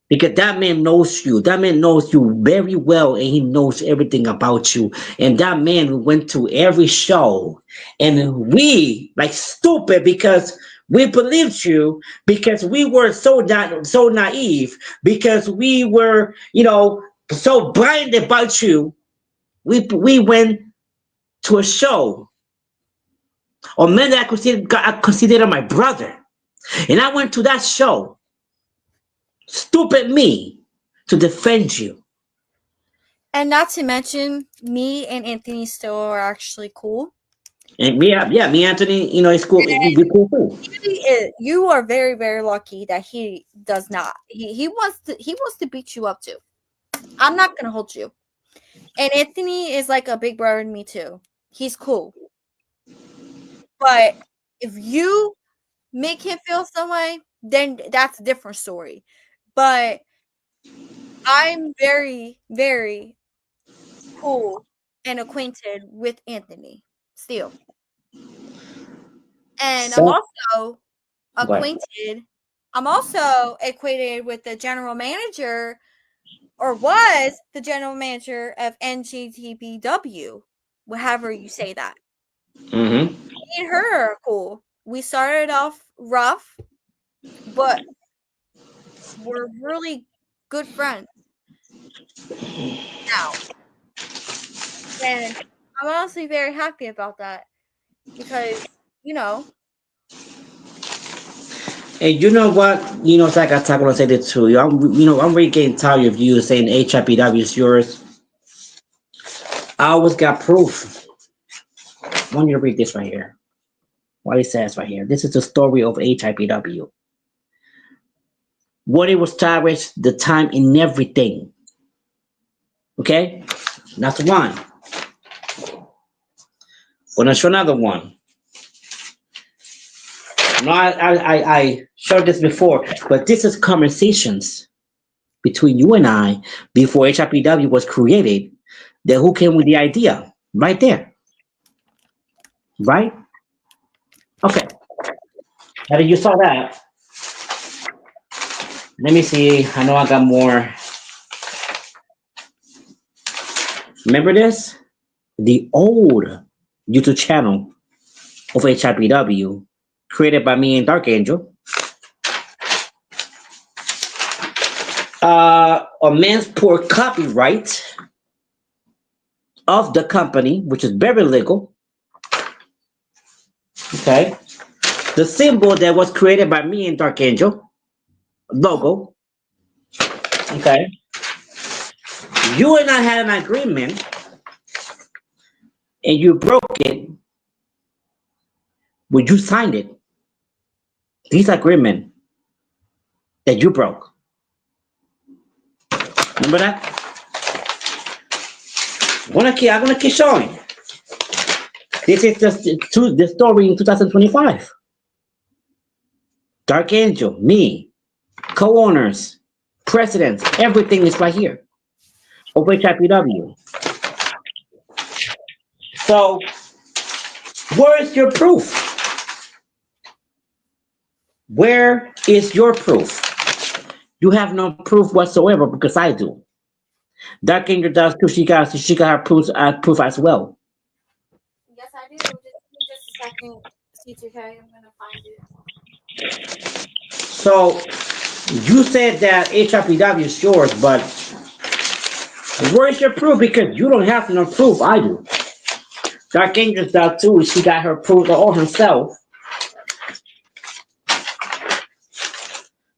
Because that man knows you. That man knows you very well and he knows everything about you. And that man went to every show. And we, like stupid, because we believed you, because we were so naive, because we were, so blinded about you. We went to a show or men that I consider my brother. And I went to that show, stupid me, to defend you. and not to mention me and Anthony still are actually cool. And me, Anthony, it's cool. We cool too. You are very, very lucky that he does not. He wants to beat you up too. I'm not gonna hold you. And Anthony is like a big brother to me too. He's cool. But if you make him feel some way, then that's a different story. But I'm very, very cool and acquainted with Anthony still. And I'm So, also but acquainted I'm also acquainted with the general manager, or was the general manager of NGTBW, however you say that. mm-hmm. Me and her are cool. We started off rough, but we're really good friends now. And I'm honestly very happy about that because, you know, And you know what? It's like I talk when I said it to you. I'm really getting tired of you saying HIPW is yours. I always got proof. I want you to read this right here. What it says right here. This is the story of HIPW. What it was established, the time and everything. Okay? That's one. Gonna show another one. No, I showed this before, but this is conversations between you and I before HIPW was created. Then who came with the idea? Right there. Right? Okay. Now that you saw that, let me see. I know I got more. Remember this? The old YouTube channel of HIPW, created by me and Dark Angel. A man's poor copyright of the company, which is very legal. Okay. The symbol that was created by me and Dark Angel, logo. Okay. You and I had an agreement and you broke it when you signed it. This agreement that you broke. Remember that? I'm gonna keep showing. This is the story in 2025. Dark Angel, me, co-owners, presidents, everything is right here. Over HIPW. So, where is your proof? Where is your proof? You have no proof whatsoever because I do. Dark Angel does too. She got her proof as well. yes, I do. Just give me just a second. C2k. I'm gonna find it. So you said that HIPW is yours, but where's your proof? Because you don't have no proof. I do. Dark Angels does too. She got her proof all herself.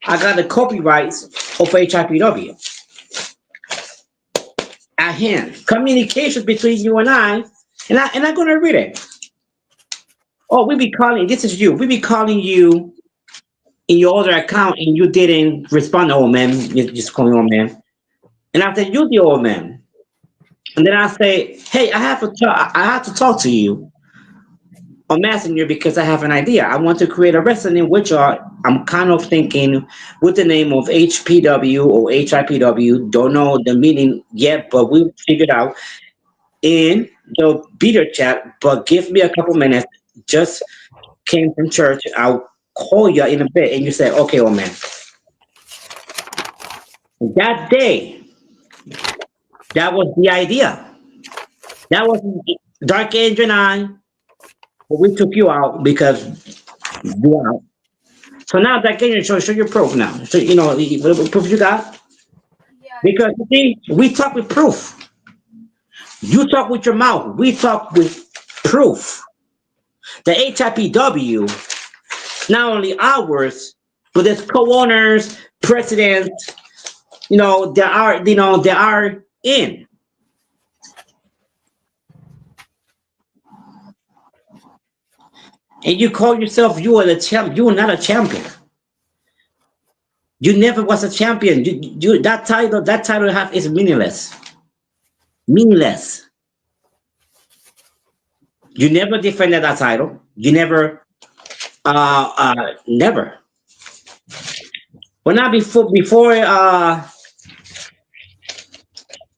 I got the copyrights of HIPW at hand. Communication between you and I'm gonna read it. Oh, we be calling. This is you. We be calling you in your other account, and you didn't respond. Oh man, you just call me old man. And I said, you the old man. And then I say, hey, I have to talk to you on Messenger because I have an idea. I want to create a wrestling in which I'm kind of thinking with the name of HPW or HIPW. Don't know the meaning yet, but we figured out in the beta chat. But give me a couple minutes. Just came from church. I'll call you in a bit. And you say, okay, old man. That day, that was the idea. That was Dark Angel and I. But we took you out because you are out. So now Dark Angel, show your proof now. So what proof you got? Yeah. Because you see, we talk with proof. You talk with your mouth. We talk with proof. The HIPW, not only ours, but there's co-owners, presidents. They are in. And you call yourself you are the champ. You are not a champion. You never was a champion. That title have is meaningless. Meaningless. You never defended that title. You never. Well, not before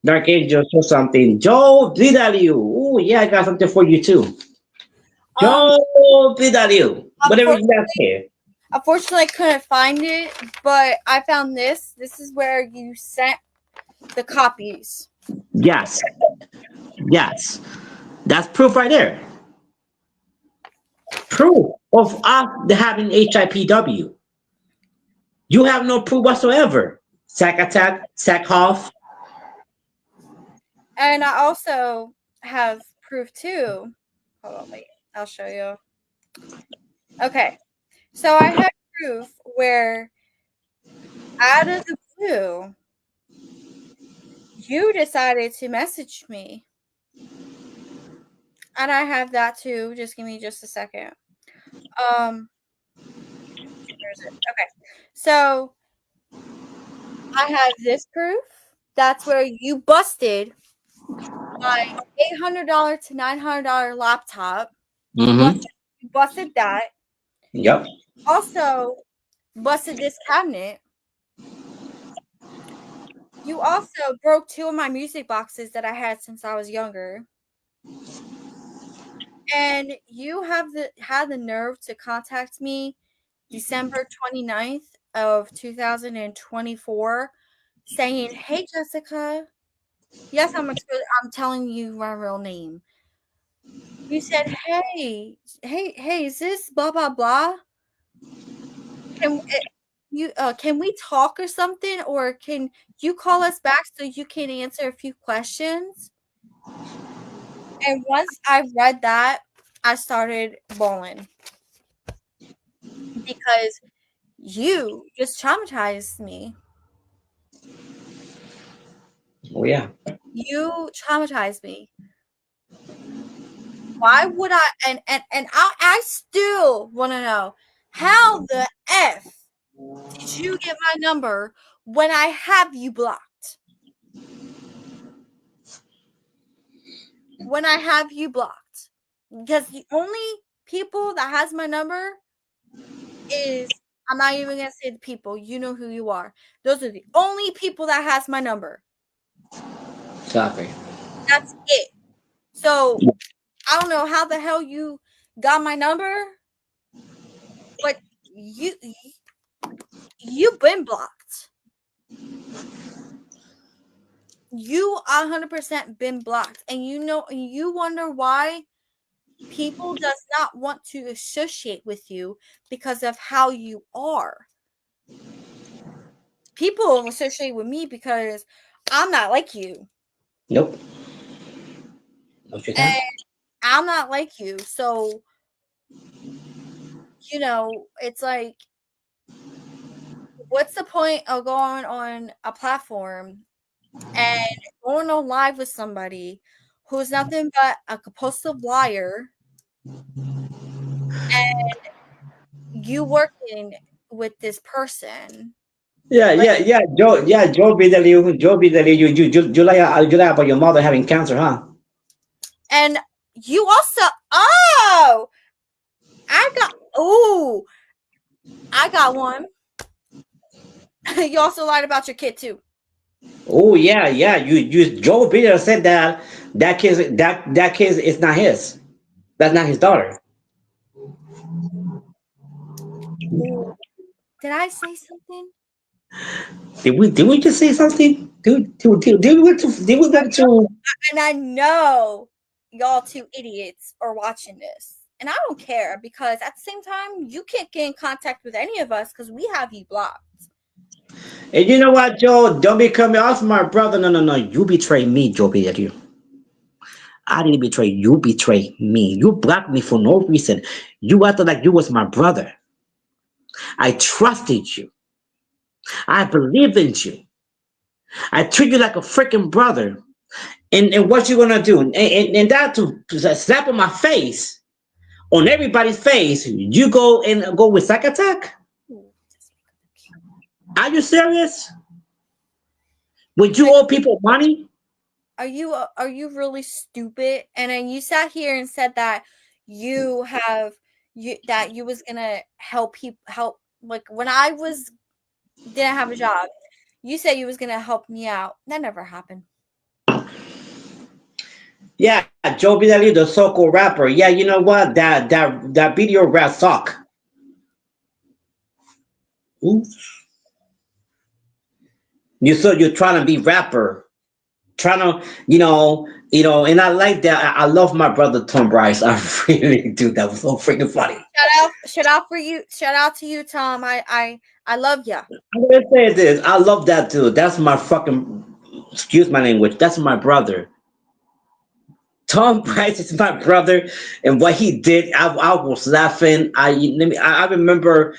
Dark Angel saw something. Joe Vidalio. Oh yeah, I got something for you too. Um, Joe Vidalio. Whatever you got unfortunately, here. unfortunately, I couldn't find it, but I found this. This is where you sent the copies. Yes. Yes. That's proof right there. Proof of us having HIPW. You have no proof whatsoever. Sack attack, sack off. And I also have proof too. Hold on, wait. I'll show you. Okay. So I have proof where out of the blue, you decided to message me. And I have that too. Just give me just a second. Where is it? Okay. So I have this proof. That's where you busted my $800 to $900 laptop. Mm-hmm. You busted that. Yep. Also busted this cabinet. You also broke 2 of my music boxes that I had since I was younger. And you had the nerve to contact me December 29th of 2024 saying, "Hey Jessica, yes, I'm telling you my real name." You said, "Hey, is this blah blah blah? Can can we talk or something, or can you call us back so you can answer a few questions?" And once I read that, I started bawling because you just traumatized me. Oh yeah. You traumatized me. Why would I? And I still want to know how the f did you get my number when I have you blocked? When I have you blocked, because the only people that has my number is, I'm not even gonna say the people. You know who you are. Those are the only people that has my number. Exactly. That's it. So I don't know how the hell you got my number, but you've been blocked. You 100% been blocked, and you wonder why People does not want to associate with you because of how you are. People associate with me because I'm not like you. Nope. No, she's not. And I'm not like you. So, it's like, what's the point of going on a platform and going on live with somebody who's nothing but a compulsive liar, and you working with this person? Yeah, Like, yeah, yeah. Joe you lie about your mother having cancer, huh? and you also, oh, oh, I got one. You also lied about your kid too. Oh yeah, yeah. Joe Biden said that that kid is not his. That's not his daughter. Ooh, did I say something? Did we just say something? Did we go to And I know y'all two idiots are watching this. And I don't care because at the same time, you can't get in contact with any of us because we have you blocked. and you know what, Joe? Don't become me off my brother. No, no, no. You betray me, Joe Biden. I didn't betray you. You betray me. You blocked me for no reason. You acted like you was my brother. I trusted you. I believed in you. I treat you like a freaking brother. And what you gonna do? And that to slap on my face, on everybody's face, you go and go with sack attack? Are you serious? Would you Like, owe people money? are you really stupid? And then you sat here and said that you was gonna help like when I was didn't have a job. You said you was gonna help me out. That never happened. Yeah, Joe Bidali, the so-called rapper. Yeah, you know what? That video rap suck. Ooh. You're trying to be rapper, trying to and I like that. I love my brother Tom Bryce. I really do. That was so freaking funny. Shout out to you, Tom. I love ya. I'm gonna say this. I love that dude. That's my fucking excuse my language. That's my brother. Tom Price is my brother, and what he did, I was laughing. I remember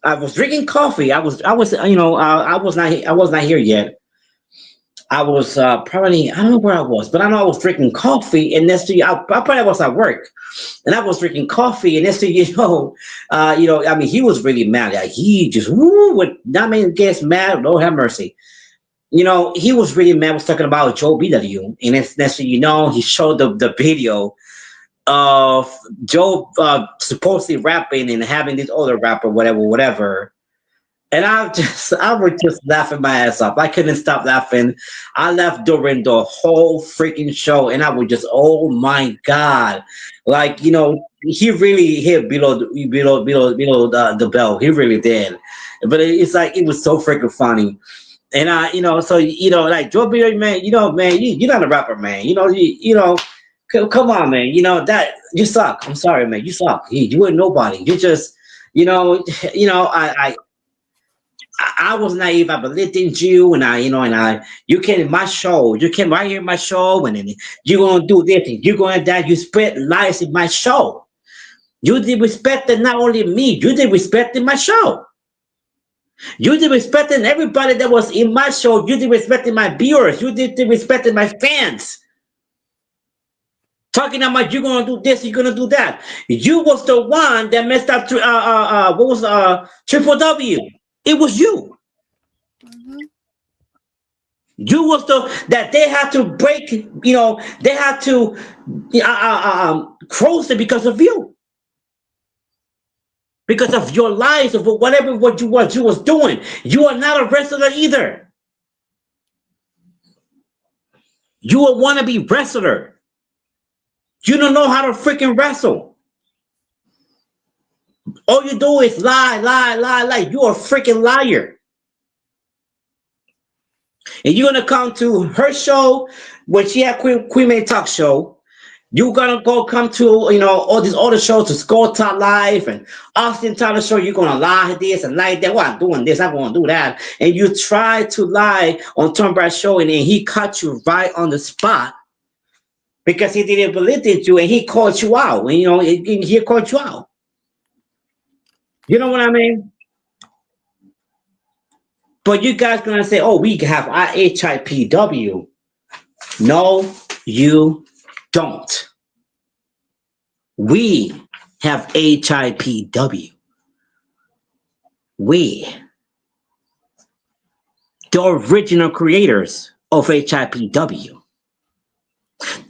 I was drinking coffee. I was not here yet. I was probably I don't know where I was, but I know I was drinking coffee, and next to you, I probably was at work, and I was drinking coffee, and next to I mean, he was really mad. Like he just woo, what that man gets mad. Lord have mercy. He was really mad. Was talking about Joe BW, and it's next thing he showed the video of Joe supposedly rapping and having this other rapper, whatever, whatever. And I was just laughing my ass off. I couldn't stop laughing. I laughed during the whole freaking show, and I was just, oh my god, like he really hit below the belt. He really did. But it's like it was so freaking funny. And so like Joe Beard, man, man, you're not a rapper, man. Come on, man. That you suck. I'm sorry, man. You suck. You ain't nobody. You just, you know, I was naive. I believed in you, and you came in my show. You came right here in my show, and then you're gonna do this, and you're gonna that. You spread lies in my show. You did respecting not only me, you did respecting my show. You did respecting everybody that was in my show. You did respecting my viewers. You did respecting my fans. Talking about you're gonna do this, you're gonna do that. You was the one that messed up. What was Triple W? It was you. Mhm. You was the that they had to break. They had to close it because of you, because of your lies of whatever what you was doing. You are not a wrestler either. You a wannabe wrestler. You don't know how to freaking wrestle. All you do is lie, lie, lie, lie. You're a freaking liar. And you're gonna come to her show when she had Queen May Talk Show. You gonna go come to all these other shows to Score Top Live and Austin Tyler show. You're gonna lie this and like that. Well, I'm doing this. I'm gonna do that. And you try to lie on Tom Brad show, and then he caught you right on the spot because he didn't believe in you, and he called you out. And he called you out. You know what I mean? But you guys gonna say, "Oh, we have HIPW." No, you don't. We have HIPW. We, the original creators of HIPW,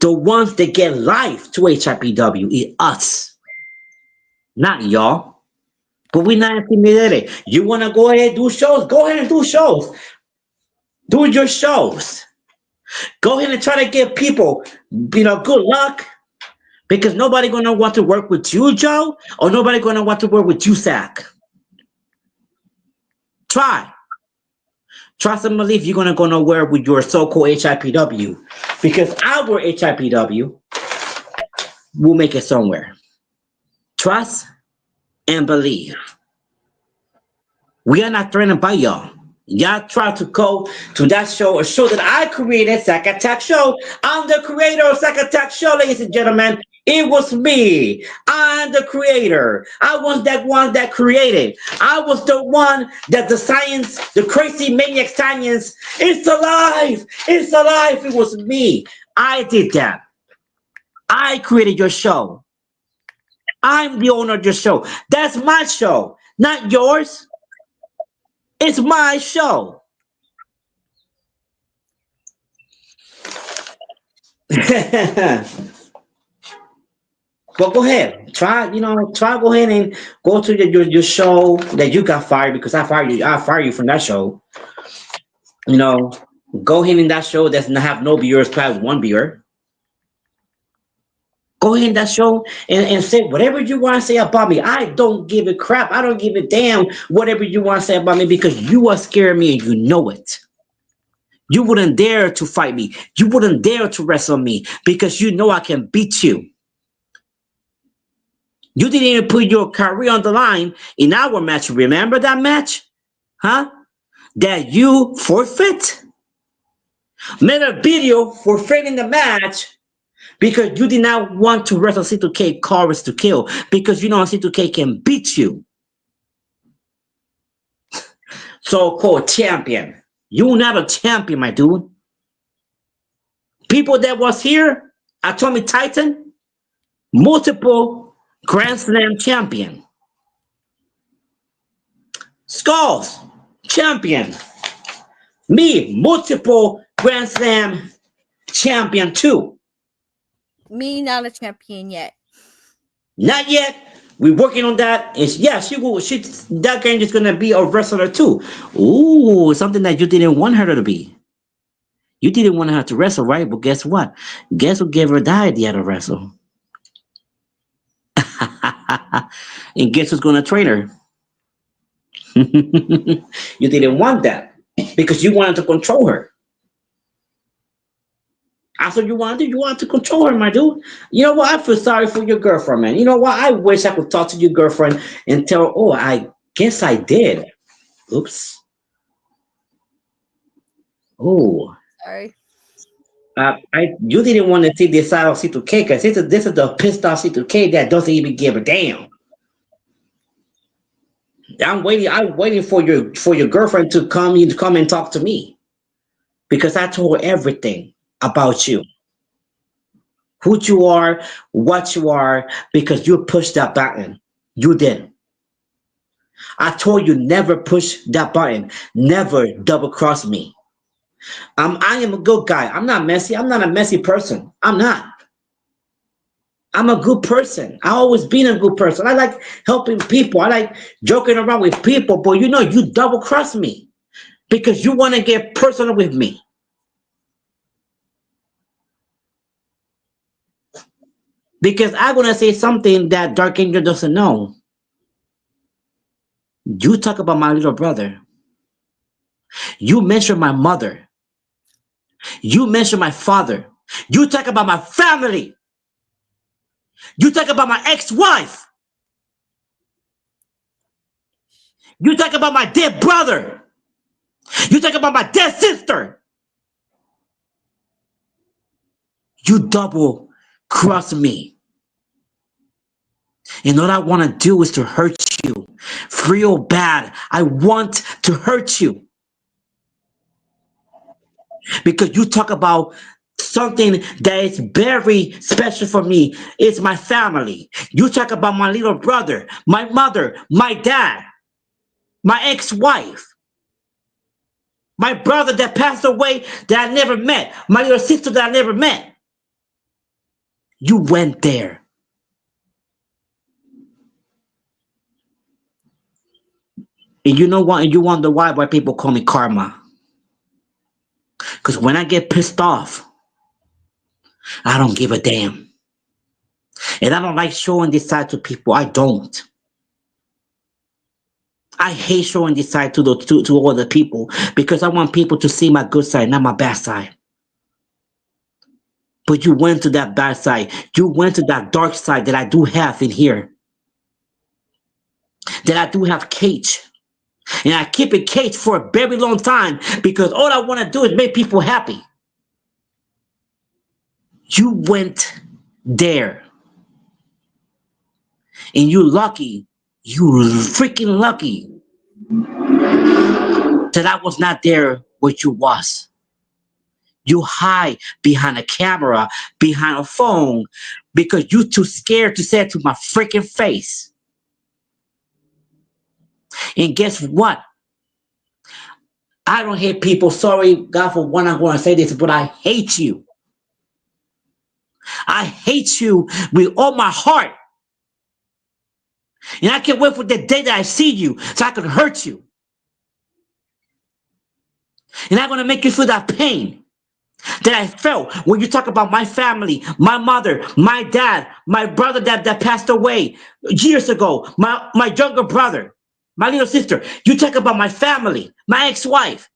the ones that get life to HIPW is us, not y'all. But we're not intimidated. You want to go ahead and do shows? Go ahead and do shows. Do your shows. Go ahead and try to give people, good luck. Because nobody gonna want to work with you, Joe, or nobody gonna want to work with you, Zach. Try. Trust and believe you're gonna go nowhere with your so-called HIPW. Because our HIPW will make it somewhere. Trust and believe. We are not threatened by y'all. Y'all try to go to that show, a show that I created, Sack Attack Show. I'm the creator of Sack Attack Show, ladies and gentlemen. It was me. I'm the creator. I was that one that created. I was the one that the science, the crazy maniac science, it's alive. It's alive. It was me. I did that. I created your show. I'm the owner of your show. That's my show, not yours. It's my show. But go ahead. Try go ahead and go to your show that you got fired because I fired you from that show. You know, go ahead in that show that's not have no viewers, plus one viewer. Go ahead in that show and say whatever you want to say about me. I don't give a crap. I don't give a damn whatever you want to say about me because you are scaring me and you know it. You wouldn't dare to fight me. You wouldn't dare to wrestle me because you know I can beat you. You didn't even put your career on the line in our match. Remember that match? Huh? That you forfeit? Made a video forfeiting the match because you did not want to wrestle C2k Chorus to kill because you know C2k can beat you. So-called champion. You're not a champion, my dude. People that was here, Atomic Titan, multiple Grand Slam champion. Skulls, champion. Me, multiple Grand Slam champion too. Me, not a champion yet. Not yet. We're working on that. She will. That game is gonna be a wrestler too. Ooh, something that you didn't want her to be. You didn't want her to wrestle, right? But guess what? Guess who gave her the idea to wrestle? And guess who's gonna train her? You didn't want that because you wanted to control her. That's what you want to do. You want to control her, my dude. You know what? I feel sorry for your girlfriend, man. You know what? I wish I could talk to your girlfriend and tell her, oh, I guess I did. Oops. Oh. Sorry. You didn't want to see this side of C2k because this is the pissed off C2k that doesn't even give a damn. I'm waiting for your girlfriend to come and talk to me because I told her everything about you, who you are, what you are, because you pushed that button. You did. I told you never push that button, never double cross me. I am a good guy. I'm not messy. I'm not a messy person. I'm not. I'm a good person. I always been a good person. I like helping people. I like joking around with people, but you double cross me because you want to get personal with me. Because I'm gonna say something that Dark Angel doesn't know. You talk about my little brother. You mention my mother. You mention my father. You talk about my family. You talk about my ex-wife. You talk about my dead brother. You talk about my dead sister. You double cross me. And all I want to do is to hurt you. Real bad. I want to hurt you. Because you talk about something that is very special for me. It's my family. You talk about my little brother, my mother, my dad, my ex-wife, my brother that passed away that I never met, my little sister that I never met. You went there. And you know what? And you wonder why people call me karma. Because when I get pissed off, I don't give a damn. And I don't like showing this side to people. I don't. I hate showing this side to other people because I want people to see my good side, not my bad side. But you went to that bad side. You went to that dark side that I do have in here. That I do have cage. And I keep it caged for a very long time because all I want to do is make people happy. You went there. And you lucky, you freaking lucky that I was not there where you was. You hide behind a camera, behind a phone, because you too scared to say it to my freaking face. And guess what? I don't hate people. Sorry, God, for one, I'm going to say this, but I hate you. I hate you with all my heart. And I can't wait for the day that I see you so I can hurt you. And I'm going to make you feel that pain that I felt when you talk about my family, my mother, my dad, my brother that passed away years ago, my younger brother, my little sister. You talk about my family, my ex-wife.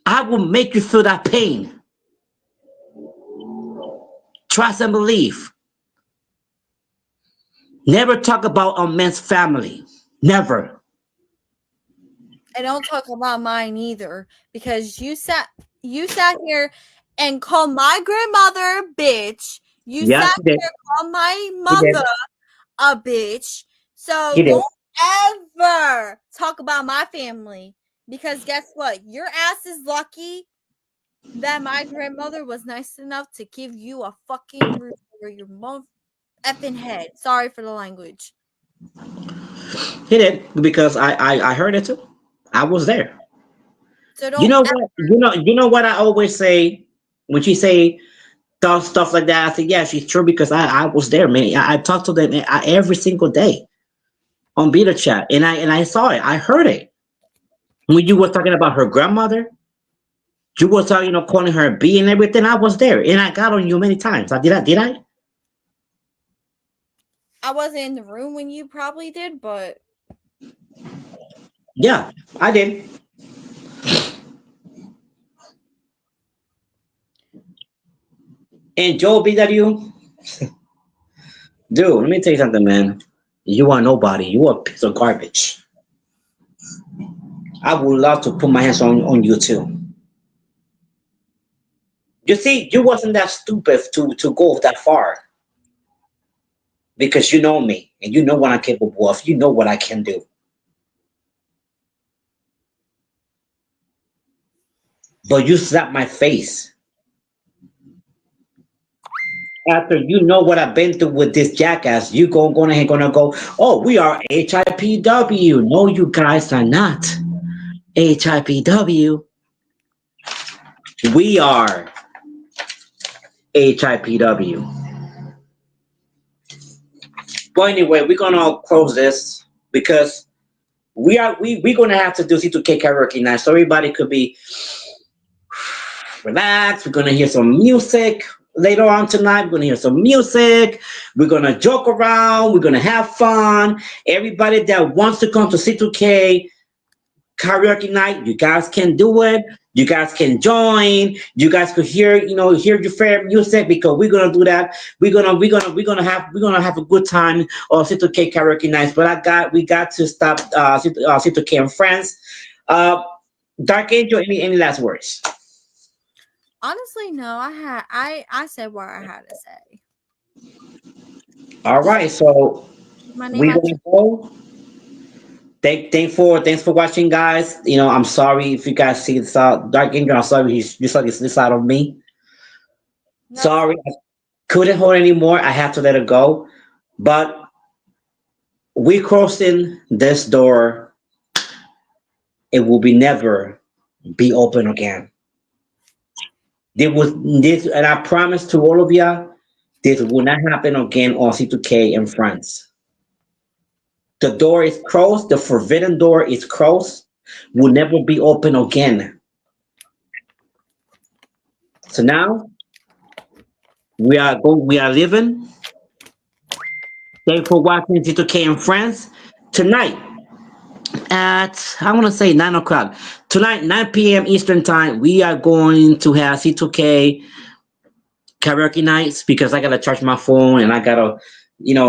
I will make you feel that pain. Trust and believe. Never talk about a man's family. Never. I don't talk about mine either because you sat here and called my grandmother a bitch. You Yes, sat he did. here and called my He did. mother a bitch. So He did. don't ever talk about my family because guess what? Your ass is lucky that my grandmother was nice enough to give you a fucking roof over your mother effing head. Sorry for the language. He did because I heard it too. I was there. So You don't know ever. what? You know what I always say when she say stuff like that. I say, yeah, she's true because I was there, man. I talked to them every single day on Beta Chat, and I saw it. I heard it when you were talking about her grandmother. You were talking, calling her B and everything. I was there, and I got on you many times. I did. I did. I. I wasn't in the room when you probably did, but Yeah, I did. And Joe BW, dude, let me tell you something, man. You are nobody. You are a piece of garbage. I would love to put my hands on you too. You see, you wasn't that stupid to go that far because you know me and you know what I'm capable of. You know what I can do. But you slap my face after you know what I've been through with this jackass. You gonna go. Oh, we are HIPW. No, you guys are not HIPW. We are HIPW. But anyway, we're gonna close this because we're gonna have to do C2k karaoke night, so everybody could be relaxed. We're gonna hear some music later on tonight. We're gonna hear some music. We're gonna joke around. We're gonna have fun. Everybody that wants to come to C2k karaoke night, you guys can do it. You guys can join. You guys could hear, hear your favorite music because we're gonna do that. We're gonna have a good time on C2k karaoke nights. But we got to stop C2k and friends. Uh, Dark Angel, any last words? Honestly, no. I said what I had to say. All right, so My name. we gonna go. Thanks for watching, guys. I'm sorry if you guys see this out. Dark Angel, I'm sorry you saw this out of me. That's Sorry, I couldn't hold anymore. I had to let it go. But we crossing this door. It will be never be open again. And I promise to all of you, this will not happen again on C2K and friends. The door is closed. The forbidden door is closed. Will never be open again. So now we are living. Thank you for watching C2K and friends. Tonight at I want to say 9 o'clock. Tonight, 9 p.m. Eastern time, we are going to have C2K karaoke nights because I gotta charge my phone and I gotta,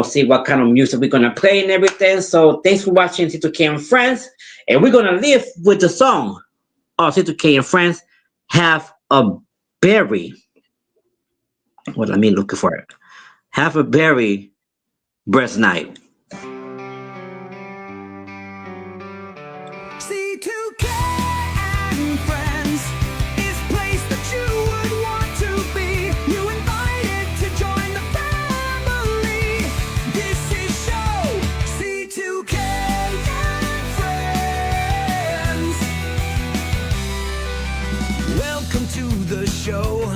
see what kind of music we're gonna play and everything. So thanks for watching C2K and friends, and we're gonna live with the song of C2K and friends. Have a berry. What I mean, looking for it. Have a berry breast night. C2K and friends is place that you would want to be. You invited to join the family. This is show C2K and friends. Welcome to the show.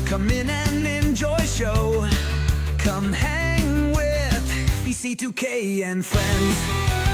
Come in and enjoy show. Come hang with the C2K and friends.